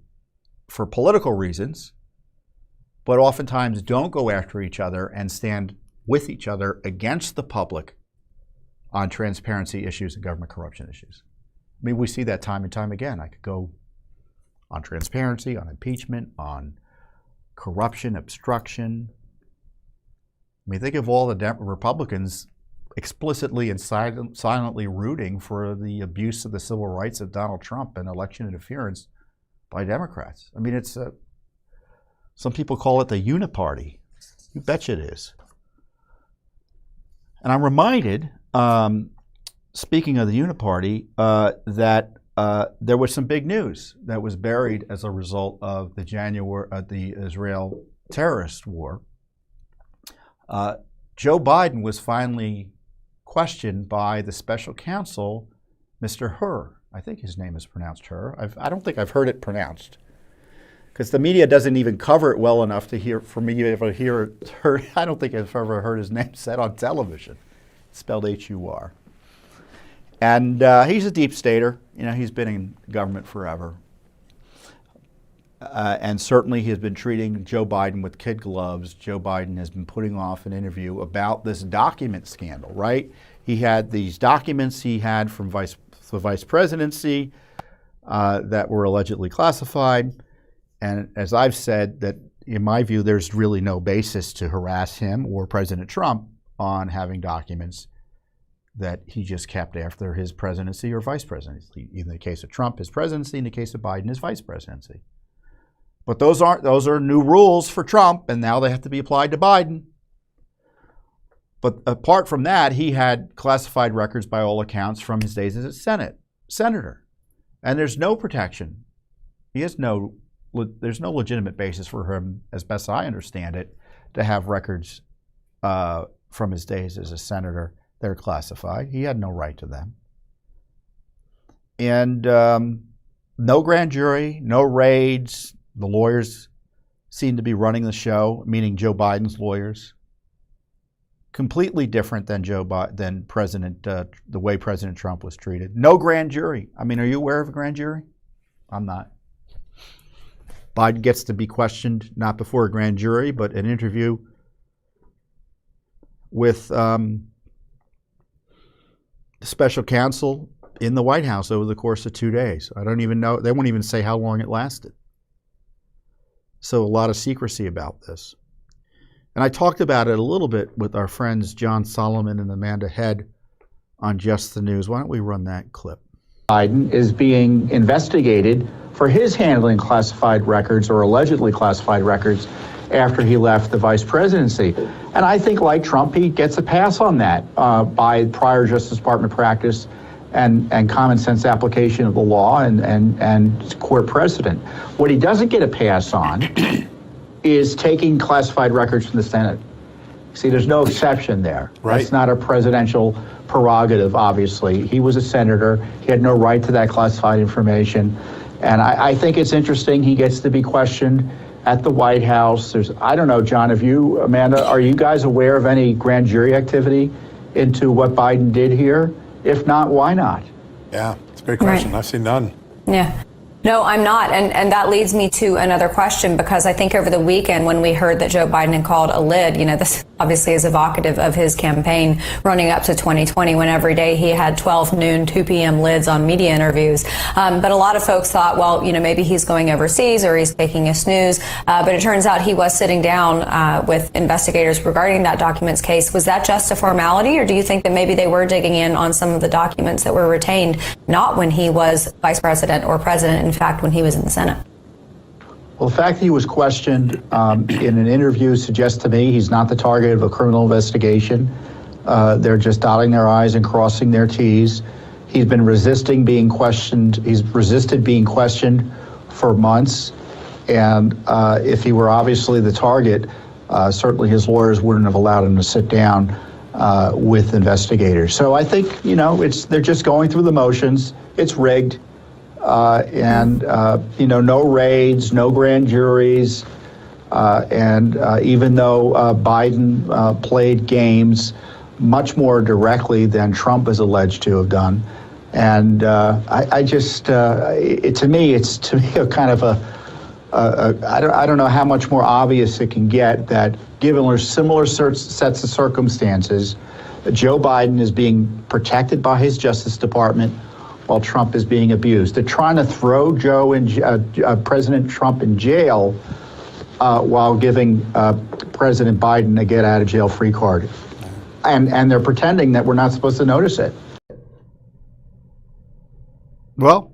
for political reasons, but oftentimes don't go after each other and stand with each other against the public on transparency issues and government corruption issues. I mean, we see that time and time again. I could go on transparency, on impeachment, on corruption, obstruction. I mean, think of all the Republicans explicitly and silently rooting for the abuse of the civil rights of Donald Trump and election interference by Democrats. I mean, it's some people call it the uniparty. You betcha it is. And I'm reminded, speaking of the uniparty, that there was some big news that was buried as a result of the Israel terrorist war. Joe Biden was finally questioned by the special counsel, Mr. Hur. I think his name is pronounced Hur. I don't think I've heard it pronounced. because the media doesn't even cover it well enough for me to ever hear heard. I don't think I've ever heard his name said on television, spelled H-U-R. And he's a deep stater. He's been in government forever. And certainly he has been treating Joe Biden with kid gloves. Joe Biden has been putting off an interview about this document scandal, right? He had these documents he had from the vice presidency that were allegedly classified. And as I've said, that in my view, there's really no basis to harass him or President Trump on having documents that he just kept after his presidency or vice presidency. In the case of Trump, his presidency; in the case of Biden, his vice presidency. But those are new rules for Trump, and now they have to be applied to Biden. But apart from that, he had classified records by all accounts from his days as a senator. And there's no protection. There's no legitimate basis for him, as best I understand it, to have records from his days as a senator that are classified. He had no right to them. And no grand jury, no raids. The lawyers seem to be running the show, meaning Joe Biden's lawyers. Completely different than the way President Trump was treated. No grand jury. I mean, are you aware of a grand jury? I'm not. Biden gets to be questioned not before a grand jury, but an interview with the special counsel in the White House over the course of 2 days. I don't even know. They won't even say how long it lasted. So a lot of secrecy about this. And I talked about it a little bit with our friends John Solomon and Amanda Head on Just the News. Why don't we run that clip? Biden is being investigated for his handling classified records or allegedly classified records after he left the vice presidency. And I think, like Trump, he gets a pass on that by prior Justice Department practice and common sense application of the law and court precedent. What he doesn't get a pass on is taking classified records from the Senate. See, there's no exception there. Right. That's not a presidential prerogative, obviously. He was a senator. He had no right to that classified information. And I think it's interesting he gets to be questioned at the White House. I don't know, John, Amanda, are you guys aware of any grand jury activity into what Biden did here? If not, why not? Yeah, it's a great question. Right. I've seen none. Yeah. No, I'm not. And that leads me to another question, because I think over the weekend when we heard that Joe Biden had called a lid, this obviously is evocative of his campaign running up to 2020, when every day he had 12 noon, 2 p.m. lids on media interviews. But a lot of folks thought, well, maybe he's going overseas or he's taking a snooze. But it turns out he was sitting down with investigators regarding that documents case. Was that just a formality, or do you think that maybe they were digging in on some of the documents that were retained, not when he was vice president or president, in fact, when he was in the Senate? Well, the fact that he was questioned in an interview suggests to me he's not the target of a criminal investigation. They're just dotting their I's and crossing their T's. He's been resisting being questioned. He's resisted being questioned for months. And if he were obviously the target, certainly his lawyers wouldn't have allowed him to sit down with investigators. So I think, they're just going through the motions. It's rigged. No raids, no grand juries. Even though Biden played games much more directly than Trump is alleged to have done. And to me, it's a kind of I don't know how much more obvious it can get that given similar sets of circumstances, Joe Biden is being protected by his Justice Department while Trump is being abused. They're trying to throw President Trump in jail while giving President Biden a get-out-of-jail-free card. And they're pretending that we're not supposed to notice it. Well,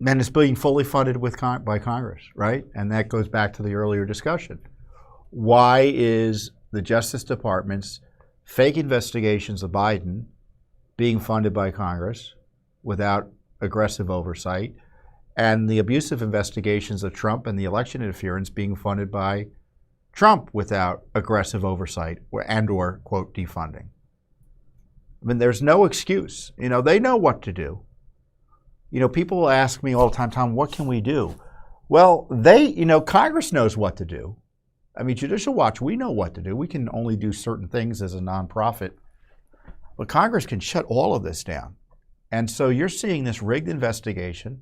and it's being fully funded by Congress, right? And that goes back to the earlier discussion. Why is the Justice Department's fake investigations of Biden being funded by Congress without aggressive oversight, and the abusive investigations of Trump and the election interference being funded by Trump without aggressive oversight or quote, defunding? I mean, there's no excuse. They know what to do. People ask me all the time, Tom, what can we do? Well, Congress knows what to do. I mean, Judicial Watch, we know what to do. We can only do certain things as a nonprofit. But Congress can shut all of this down. And so you're seeing this rigged investigation.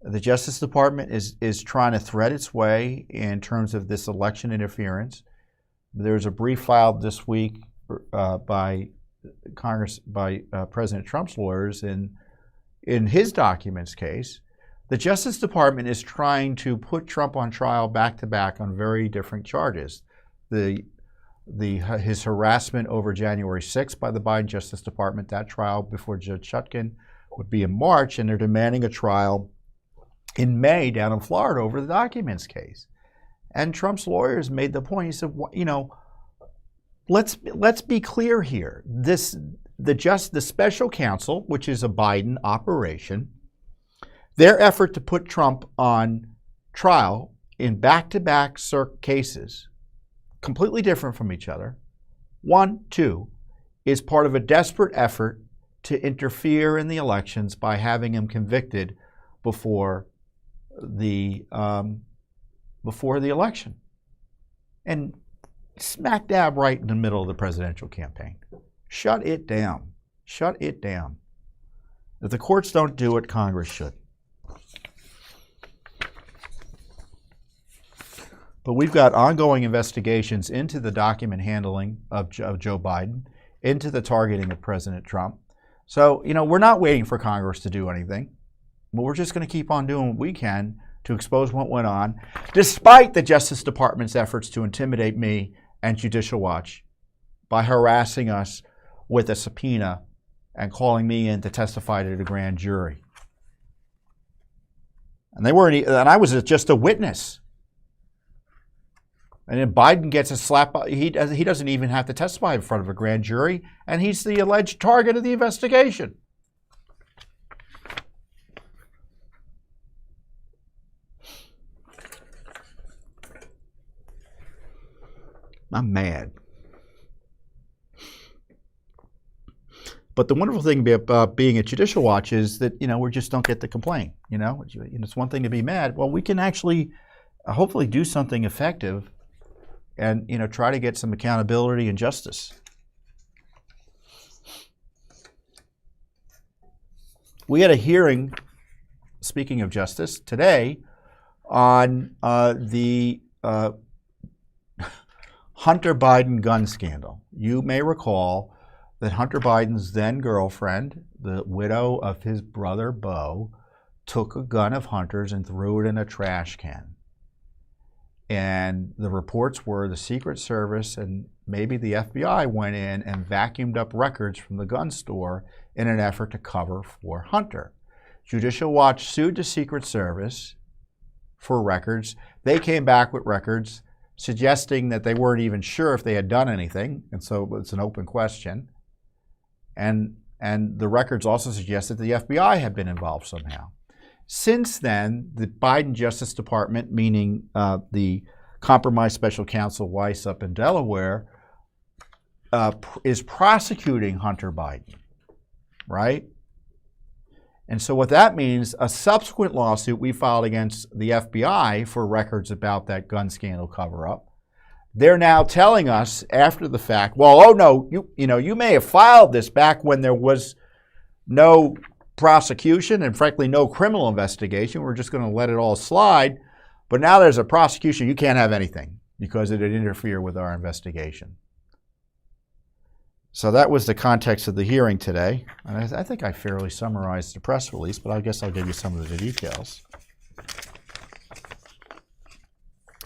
The Justice Department is trying to thread its way in terms of this election interference. There's a brief filed this week by President Trump's lawyers in his documents case. The Justice Department is trying to put Trump on trial back-to-back on very different charges. His harassment over January 6th by the Biden Justice Department, that trial before Judge Chutkan would be in March, and they're demanding a trial in May down in Florida over the documents case. And Trump's lawyers made the point. He said, let's be clear here. The special counsel, which is a Biden operation, their effort to put Trump on trial in back-to-back cases, completely different from each other, is part of a desperate effort to interfere in the elections by having him convicted before the election. And smack dab right in the middle of the presidential campaign. Shut it down. Shut it down. If the courts don't do it, Congress should. But we've got ongoing investigations into the document handling of Joe Biden, into the targeting of President Trump. So, we're not waiting for Congress to do anything, but we're just going to keep on doing what we can to expose what went on, despite the Justice Department's efforts to intimidate me and Judicial Watch by harassing us with a subpoena and calling me in to testify to the grand jury. And I was just a witness. And then Biden gets a slap. He doesn't even have to testify in front of a grand jury, and he's the alleged target of the investigation. I'm mad. But the wonderful thing about being at Judicial Watch is that, we just don't get to complain. It's one thing to be mad. Well, we can actually hopefully do something effective and, try to get some accountability and justice. We had a hearing, speaking of justice, today on the Hunter Biden gun scandal. You may recall that Hunter Biden's then girlfriend, the widow of his brother Beau, took a gun of Hunter's and threw it in a trash can. And the reports were the Secret Service and maybe the FBI went in and vacuumed up records from the gun store in an effort to cover for Hunter. Judicial Watch sued the Secret Service for records. They came back with records suggesting that they weren't even sure if they had done anything, and so it's an open question. And the records also suggest that the FBI had been involved somehow. Since then, the Biden Justice Department, meaning the compromised special counsel Weiss up in Delaware, is prosecuting Hunter Biden, right? And so what that means, a subsequent lawsuit we filed against the FBI for records about that gun scandal cover-up, they're now telling us after the fact, well, oh no, you may have filed this back when there was no prosecution and frankly no criminal investigation. We're just going to let it all slide. But now there's a prosecution. You can't have anything because it would interfere with our investigation. So that was the context of the hearing today. And I think I fairly summarized the press release, but I guess I'll give you some of the details.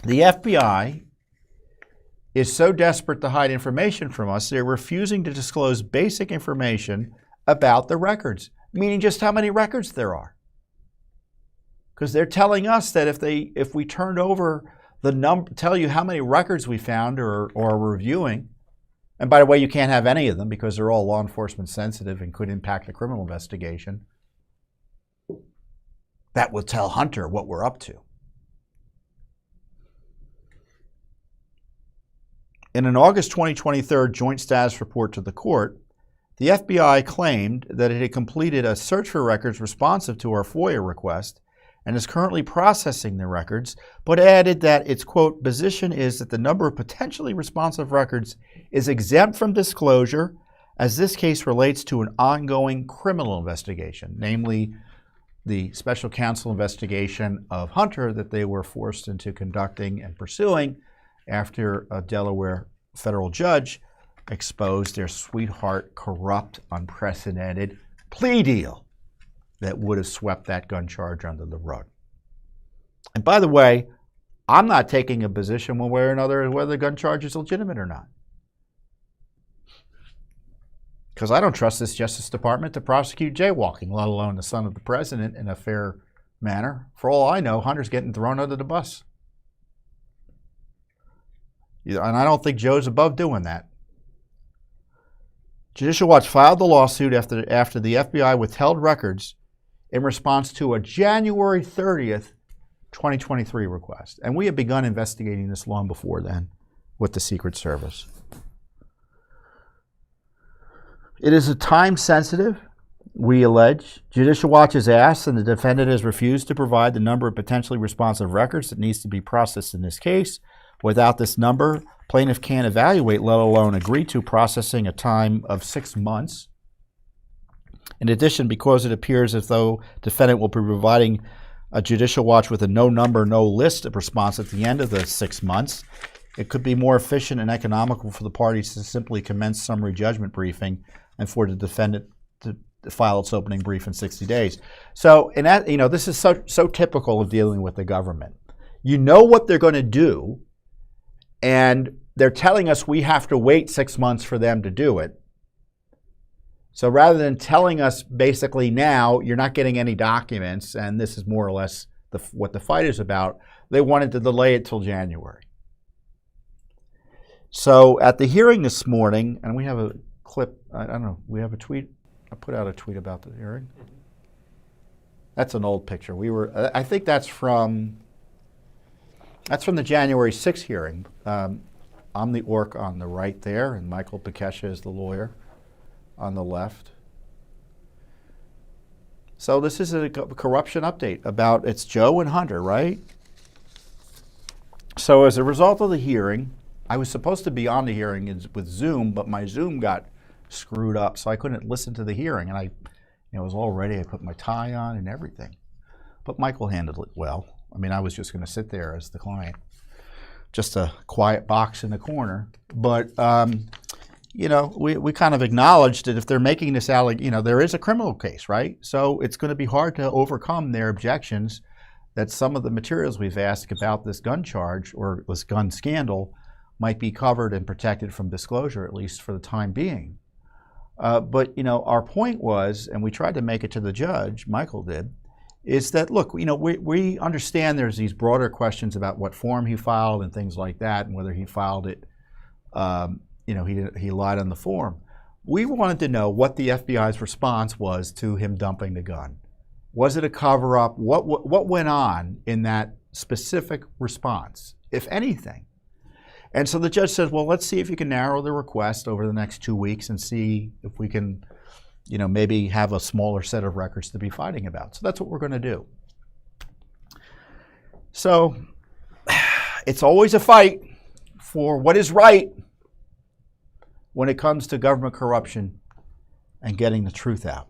The FBI is so desperate to hide information from us, they're refusing to disclose basic information about the records, meaning just how many records there are. Because they're telling us that if we turned over the tell you how many records we found or are reviewing, and by the way, you can't have any of them because they're all law enforcement sensitive and could impact a criminal investigation, that will tell Hunter what we're up to. In an August 2023 joint status report to the court, the FBI claimed that it had completed a search for records responsive to our FOIA request and is currently processing the records, but added that its, quote, position is that the number of potentially responsive records is exempt from disclosure as this case relates to an ongoing criminal investigation, namely the special counsel investigation of Hunter that they were forced into conducting and pursuing after a Delaware federal judge exposed their sweetheart, corrupt, unprecedented plea deal that would have swept that gun charge under the rug. And by the way, I'm not taking a position one way or another whether the gun charge is legitimate or not. Because I don't trust this Justice Department to prosecute jaywalking, let alone the son of the president, in a fair manner. For all I know, Hunter's getting thrown under the bus. And I don't think Joe's above doing that. Judicial Watch filed the lawsuit after the FBI withheld records in response to a January 30th, 2023 request. And we had begun investigating this long before then with the Secret Service. It is a time-sensitive, we allege. Judicial Watch has asked and the defendant has refused to provide the number of potentially responsive records that needs to be processed in this case. Without this number, plaintiff can't evaluate, let alone agree to processing a time of 6 months. In addition, because it appears as though defendant will be providing a Judicial Watch with a no number, no list of response at the end of the 6 months, it could be more efficient and economical for the parties to simply commence summary judgment briefing and for the defendant to file its opening brief in 60 days. So, and that, this is so typical of dealing with the government. You know what they're going to do, and they're telling us we have to wait 6 months for them to do it. So rather than telling us basically now, you're not getting any documents, and this is more or less what the fight is about, they wanted to delay it till January. So at the hearing this morning, and we have a clip, I don't know, we have a tweet, I put out a tweet about the hearing. That's an old picture. I think that's from the January 6th hearing. I'm the orc on the right there, and Michael Bekesha is the lawyer on the left. So this is a corruption update about, it's Joe and Hunter, right? So as a result of the hearing, I was supposed to be on the hearing with Zoom, but my Zoom got screwed up, so I couldn't listen to the hearing. And I was all ready. I put my tie on and everything. But Michael handled it well. I mean, I was just going to sit there as the client, just a quiet box in the corner. But we kind of acknowledged that if they're making this there is a criminal case, right? So it's going to be hard to overcome their objections that some of the materials we've asked about this gun charge or this gun scandal might be covered and protected from disclosure, at least for the time being. But our point was, and we tried to make it to the judge, Michael did, is that, look, we understand there's these broader questions about what form he filed and things like that, and whether he filed it, he lied on the form. We wanted to know what the FBI's response was to him dumping the gun. Was it a cover-up? What went on in that specific response, if anything? And so the judge says, well, let's see if you can narrow the request over the next 2 weeks and see if we can, maybe have a smaller set of records to be fighting about. So that's what we're going to do. So it's always a fight for what is right when it comes to government corruption and getting the truth out.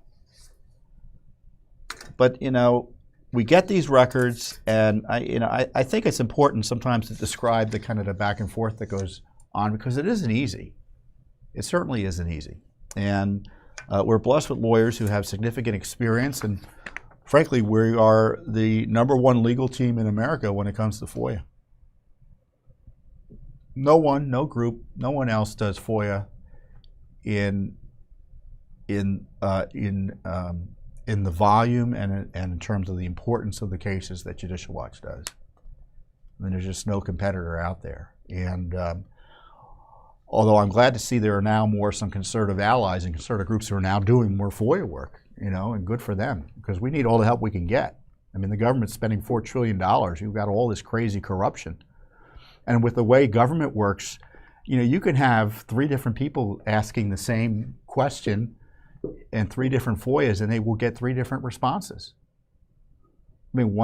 But, we get these records, and I think it's important sometimes to describe the kind of the back and forth that goes on, because it isn't easy. It certainly isn't easy. And we're blessed with lawyers who have significant experience, and frankly, we are the #1 legal team in America when it comes to FOIA. No one, no group, no one else does FOIA in the volume and in terms of the importance of the cases that Judicial Watch does. I mean, there's just no competitor out there. And although I'm glad to see there are now some conservative allies and conservative groups who are now doing more FOIA work, and good for them, because we need all the help we can get. I mean, the government's spending $4 trillion. You've got all this crazy corruption. And with the way government works, you can have 3 different people asking the same question and 3 different FOIAs, and they will get 3 different responses. I mean,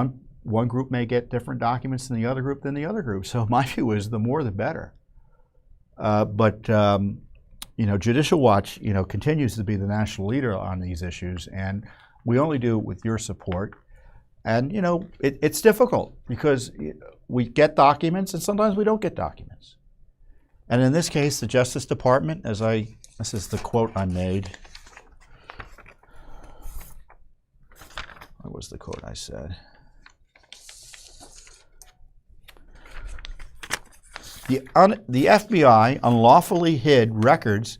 one group may get different documents than the other group. So my view is the more the better. But Judicial Watch, continues to be the national leader on these issues, and we only do it with your support. And it's difficult because we get documents, and sometimes we don't get documents. And in this case, the Justice Department, this is the quote I made. What was the quote I said? The FBI unlawfully hid records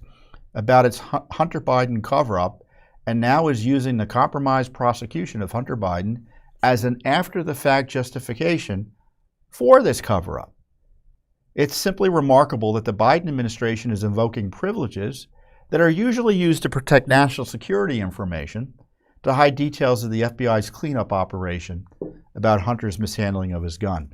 about its Hunter Biden cover-up and now is using the compromised prosecution of Hunter Biden as an after-the-fact justification for this cover-up. It's simply remarkable that the Biden administration is invoking privileges that are usually used to protect national security information to hide details of the FBI's cleanup operation about Hunter's mishandling of his gun.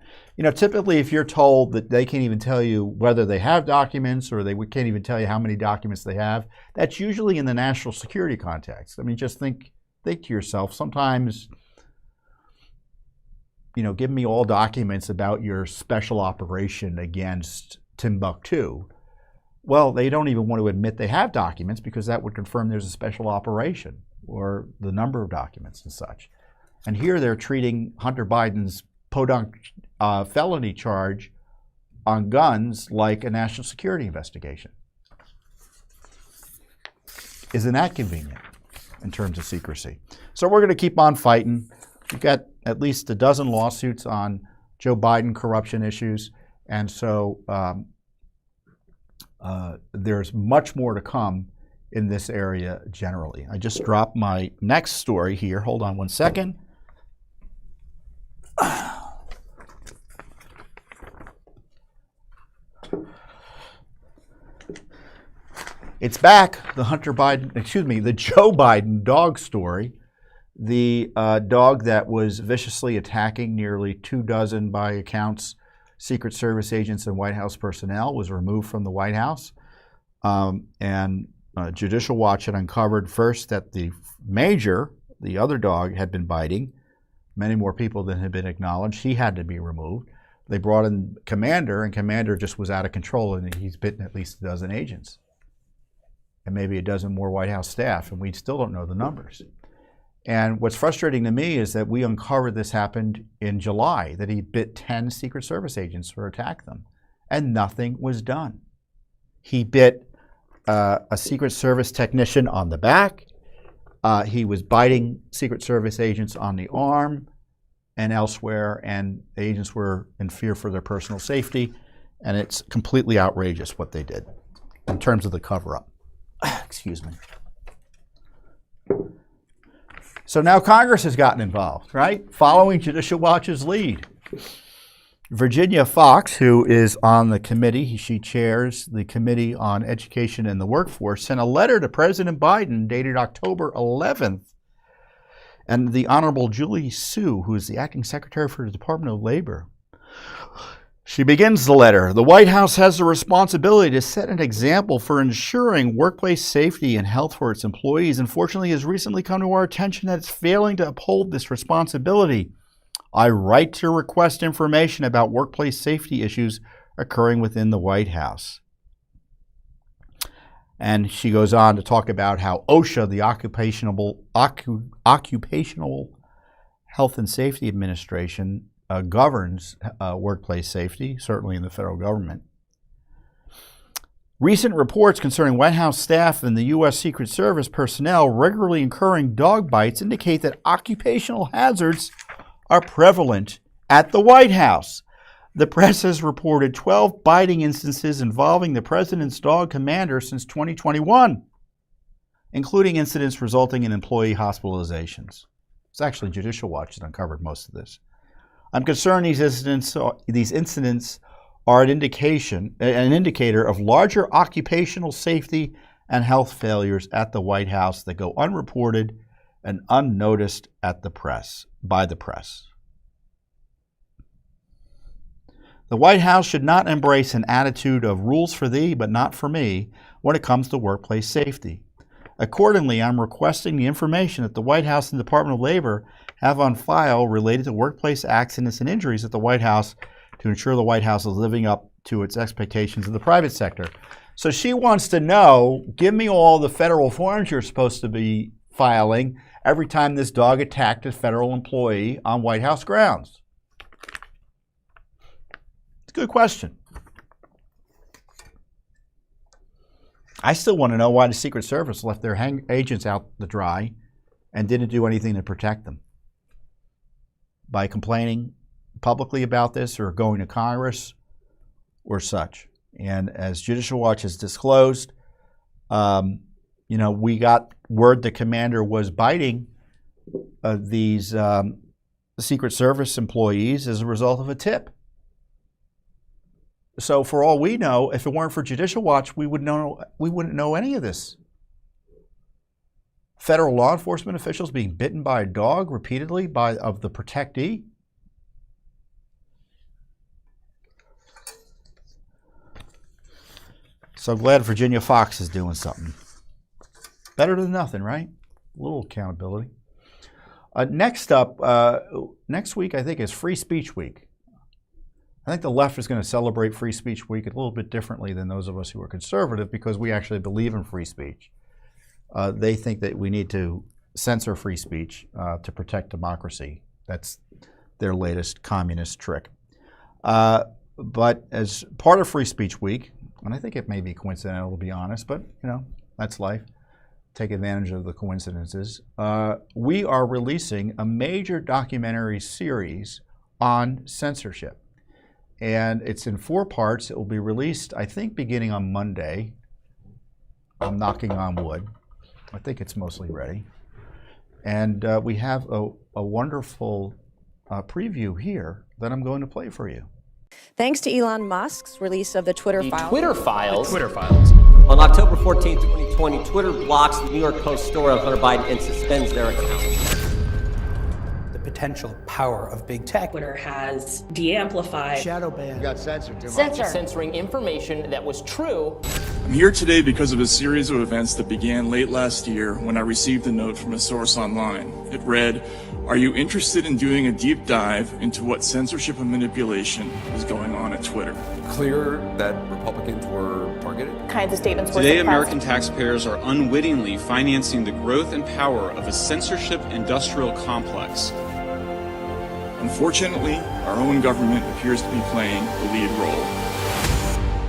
Typically if you're told that they can't even tell you whether they have documents or they can't even tell you how many documents they have, that's usually in the national security context. I mean, just think to yourself, sometimes, give me all documents about your special operation against Timbuktu. Well, they don't even want to admit they have documents because that would confirm there's a special operation or the number of documents and such. And here they're treating Hunter Biden's podunk felony charge on guns like a national security investigation. Isn't that convenient in terms of secrecy? So we're going to keep on fighting. We've got at least a dozen lawsuits on Joe Biden corruption issues. And so there's much more to come in this area generally. I just dropped my next story here. Hold on one second. It's back, the Joe Biden dog story. The dog that was viciously attacking nearly 24, by accounts, Secret Service agents and White House personnel was removed from the White House. And Judicial Watch had uncovered first that the other dog, had been biting many more people than had been acknowledged. He had to be removed. They brought in Commander, and Commander just was out of control, and he's bitten at least 12 agents. And maybe 12 more White House staff, and we still don't know the numbers. And what's frustrating to me is that we uncovered this happened in July, that he bit 10 Secret Service agents or attacked them, and nothing was done. He bit a Secret Service technician on the back. He was biting Secret Service agents on the arm and elsewhere, and the agents were in fear for their personal safety. And it's completely outrageous what they did in terms of the cover-up. Excuse me. So now Congress has gotten involved, right? Following Judicial Watch's lead. Virginia Fox, who is on the committee, she chairs the Committee on Education and the Workforce, sent a letter to President Biden dated October 11th. And the Honorable Julie Su, who is the acting secretary for the Department of Labor, she begins the letter. The White House has the responsibility to set an example for ensuring workplace safety and health for its employees. Unfortunately, it has recently come to our attention that it's failing to uphold this responsibility. I write to request information about workplace safety issues occurring within the White House. And she goes on to talk about how OSHA, the Occupational Health and Safety Administration, governs workplace safety, certainly in the federal government. Recent reports concerning White House staff and the U.S. Secret Service personnel regularly incurring dog bites indicate that occupational hazards are prevalent at the White House. The press has reported 12 biting instances involving the president's dog Commander since 2021, including incidents resulting in employee hospitalizations. It's actually Judicial Watch that uncovered most of this. I'm concerned these incidents are an indicator of larger occupational safety and health failures at the White House that go unreported and unnoticed by the press. The White House should not embrace an attitude of rules for thee, but not for me when it comes to workplace safety. Accordingly, I'm requesting the information that the White House and Department of Labor have on file related to workplace accidents and injuries at the White House to ensure the White House is living up to its expectations of the private sector. So she wants to know, give me all the federal forms you're supposed to be filing every time this dog attacked a federal employee on White House grounds. It's a good question. I still want to know why the Secret Service left their agents out to dry and didn't do anything to protect them by complaining publicly about this or going to Congress or such. And as Judicial Watch has disclosed, we got word the commander was biting these Secret Service employees as a result of a tip. So for all we know, if it weren't for Judicial Watch, we wouldn't know any of this. Federal law enforcement officials being bitten by a dog repeatedly of the protectee. So glad Virginia Fox is doing something. Better than nothing, right? A little accountability. Next up, next week I think is Free Speech Week. I think the left is going to celebrate Free Speech Week a little bit differently than those of us who are conservative because we actually believe in free speech. They think that we need to censor free speech to protect democracy. That's their latest communist trick. But as part of Free Speech Week, and I think it may be coincidental to be honest, but that's life. Take advantage of the coincidences. We are releasing a major documentary series on censorship. And it's in 4 parts. It will be released, I think, beginning on Monday. I'm knocking on wood. I think it's mostly ready. And we have a wonderful preview here that I'm going to play for you. Thanks to Elon Musk's release of the Twitter files. Twitter files. The Twitter files. On October 14, 2020, Twitter blocks the New York Post story of Hunter Biden and suspends their account. Potential power of big tech. Twitter has de-amplified. Shadow ban. Got censored too much. Censoring information that was true. I'm here today because of a series of events that began late last year when I received a note from a source online. It read, "Are you interested in doing a deep dive into what censorship and manipulation is going on at Twitter?" Clear that Republicans were targeted? Kinds of statements were Today, suppressed. American taxpayers are unwittingly financing the growth and power of a censorship industrial complex. Unfortunately, our own government appears to be playing the lead role.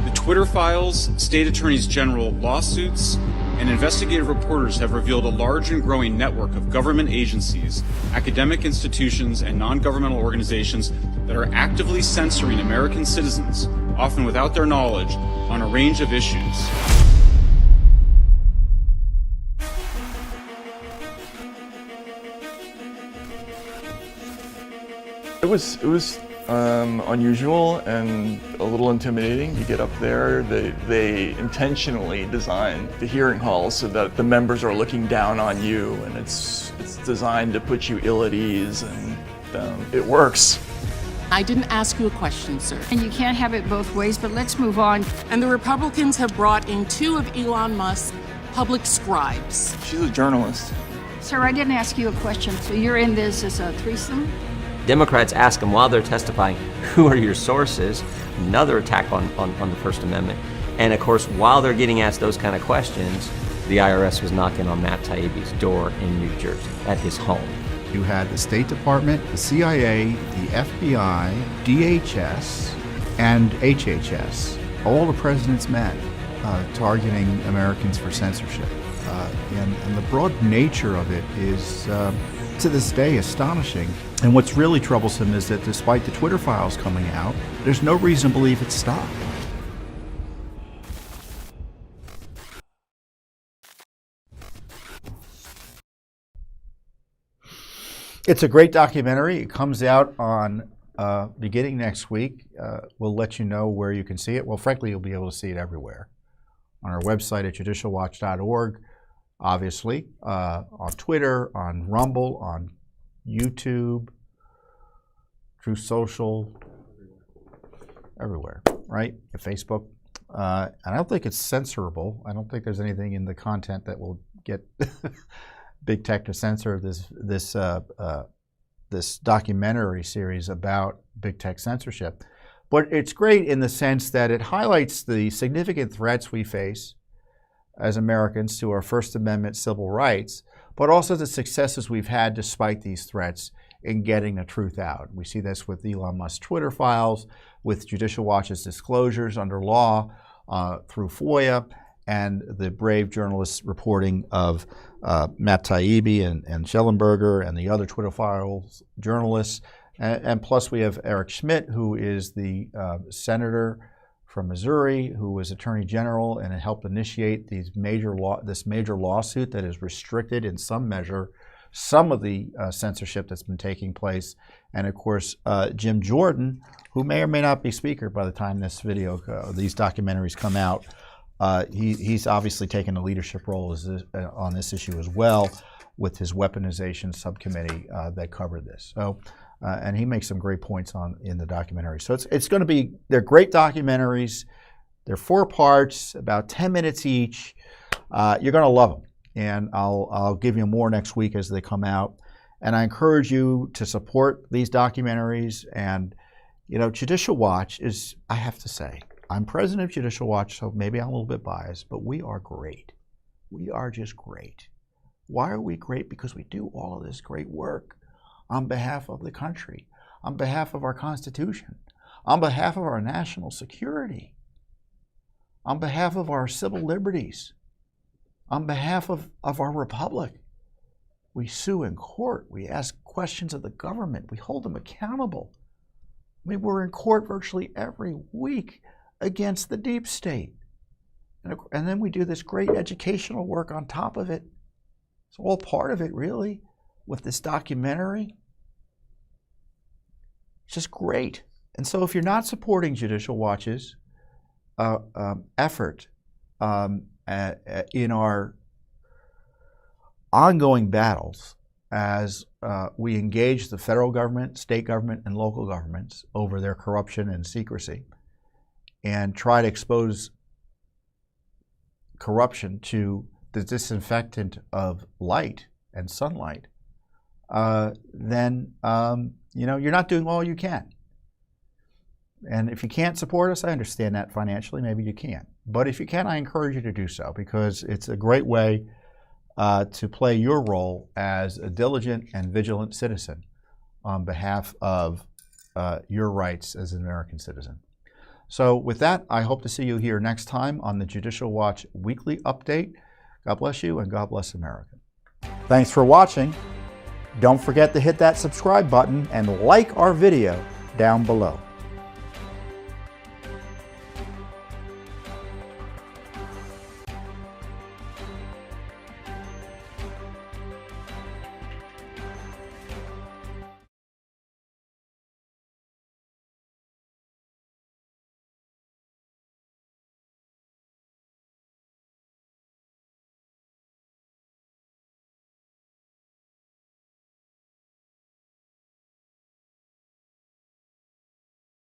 The Twitter files, state attorneys general lawsuits, and investigative reporters have revealed a large and growing network of government agencies, academic institutions, and non-governmental organizations that are actively censoring American citizens, often without their knowledge, on a range of issues. It was unusual and a little intimidating. You get up there, they intentionally designed the hearing halls so that the members are looking down on you, and it's designed to put you ill at ease, and it works. I didn't ask you a question, sir. And you can't have it both ways, but let's move on. And the Republicans have brought in 2 of Elon Musk's public scribes. She's a journalist. Sir, I didn't ask you a question. So you're in this as a threesome? Democrats ask them while they're testifying, who are your sources? Another attack on the First Amendment. And of course, while they're getting asked those kind of questions, the IRS was knocking on Matt Taibbi's door in New Jersey at his home. You had the State Department, the CIA, the FBI, DHS, and HHS, all the president's men targeting Americans for censorship. And the broad nature of it is, to this day, astonishing. And what's really troublesome is that despite the Twitter files coming out, there's no reason to believe it's stopped. It's a great documentary. It comes out on beginning next week. We'll let you know where you can see it. Well, frankly, you'll be able to see it everywhere. On our website at judicialwatch.org, obviously, on Twitter, on Rumble, on YouTube, Truth Social, everywhere, right? Facebook. And I don't think it's censorable. I don't think there's anything in the content that will get big tech to censor this documentary series about big tech censorship. But it's great in the sense that it highlights the significant threats we face as Americans to our First Amendment civil rights, but also the successes we've had despite these threats in getting the truth out. We see this with Elon Musk's Twitter files, with Judicial Watch's disclosures under law through FOIA, and the brave journalists reporting of Matt Taibbi and Schellenberger and the other Twitter files journalists. And plus we have Eric Schmidt, who is the senator from Missouri, who was Attorney General and helped initiate this major lawsuit that has restricted in some measure some of the censorship that's been taking place. And of course, Jim Jordan, who may or may not be Speaker by the time these documentaries come out. He's obviously taken a leadership role on this issue as well, with his weaponization subcommittee that covered this. So, and he makes some great points in the documentary. So it's going to be, they're great documentaries. They're 4 parts, about 10 minutes each. You're going to love them. And I'll give you more next week as they come out. And I encourage you to support these documentaries. And, you know, Judicial Watch is, I have to say, I'm president of Judicial Watch, so maybe I'm a little bit biased, but we are great. We are just great. Why are we great? Because we do all of this great work on behalf of the country, on behalf of our Constitution, on behalf of our national security, on behalf of our civil liberties, on behalf of our republic. We sue in court. We ask questions of the government. We hold them accountable. I mean, we're in court virtually every week against the deep state. And then we do this great educational work on top of it. It's all part of it, really, with this documentary. It's just great. And so if you're not supporting Judicial Watch's effort in our ongoing battles as we engage the federal government, state government, and local governments over their corruption and secrecy, and try to expose corruption to the disinfectant of light and sunlight, then you know, you're not doing all you can. And if you can't support us, I understand that financially, maybe you can't. But if you can, I encourage you to do so, because it's a great way to play your role as a diligent and vigilant citizen on behalf of your rights as an American citizen. So with that, I hope to see you here next time on the Judicial Watch Weekly Update. God bless you, and God bless America. Thanks for watching. Don't forget to hit that subscribe button and like our video down below.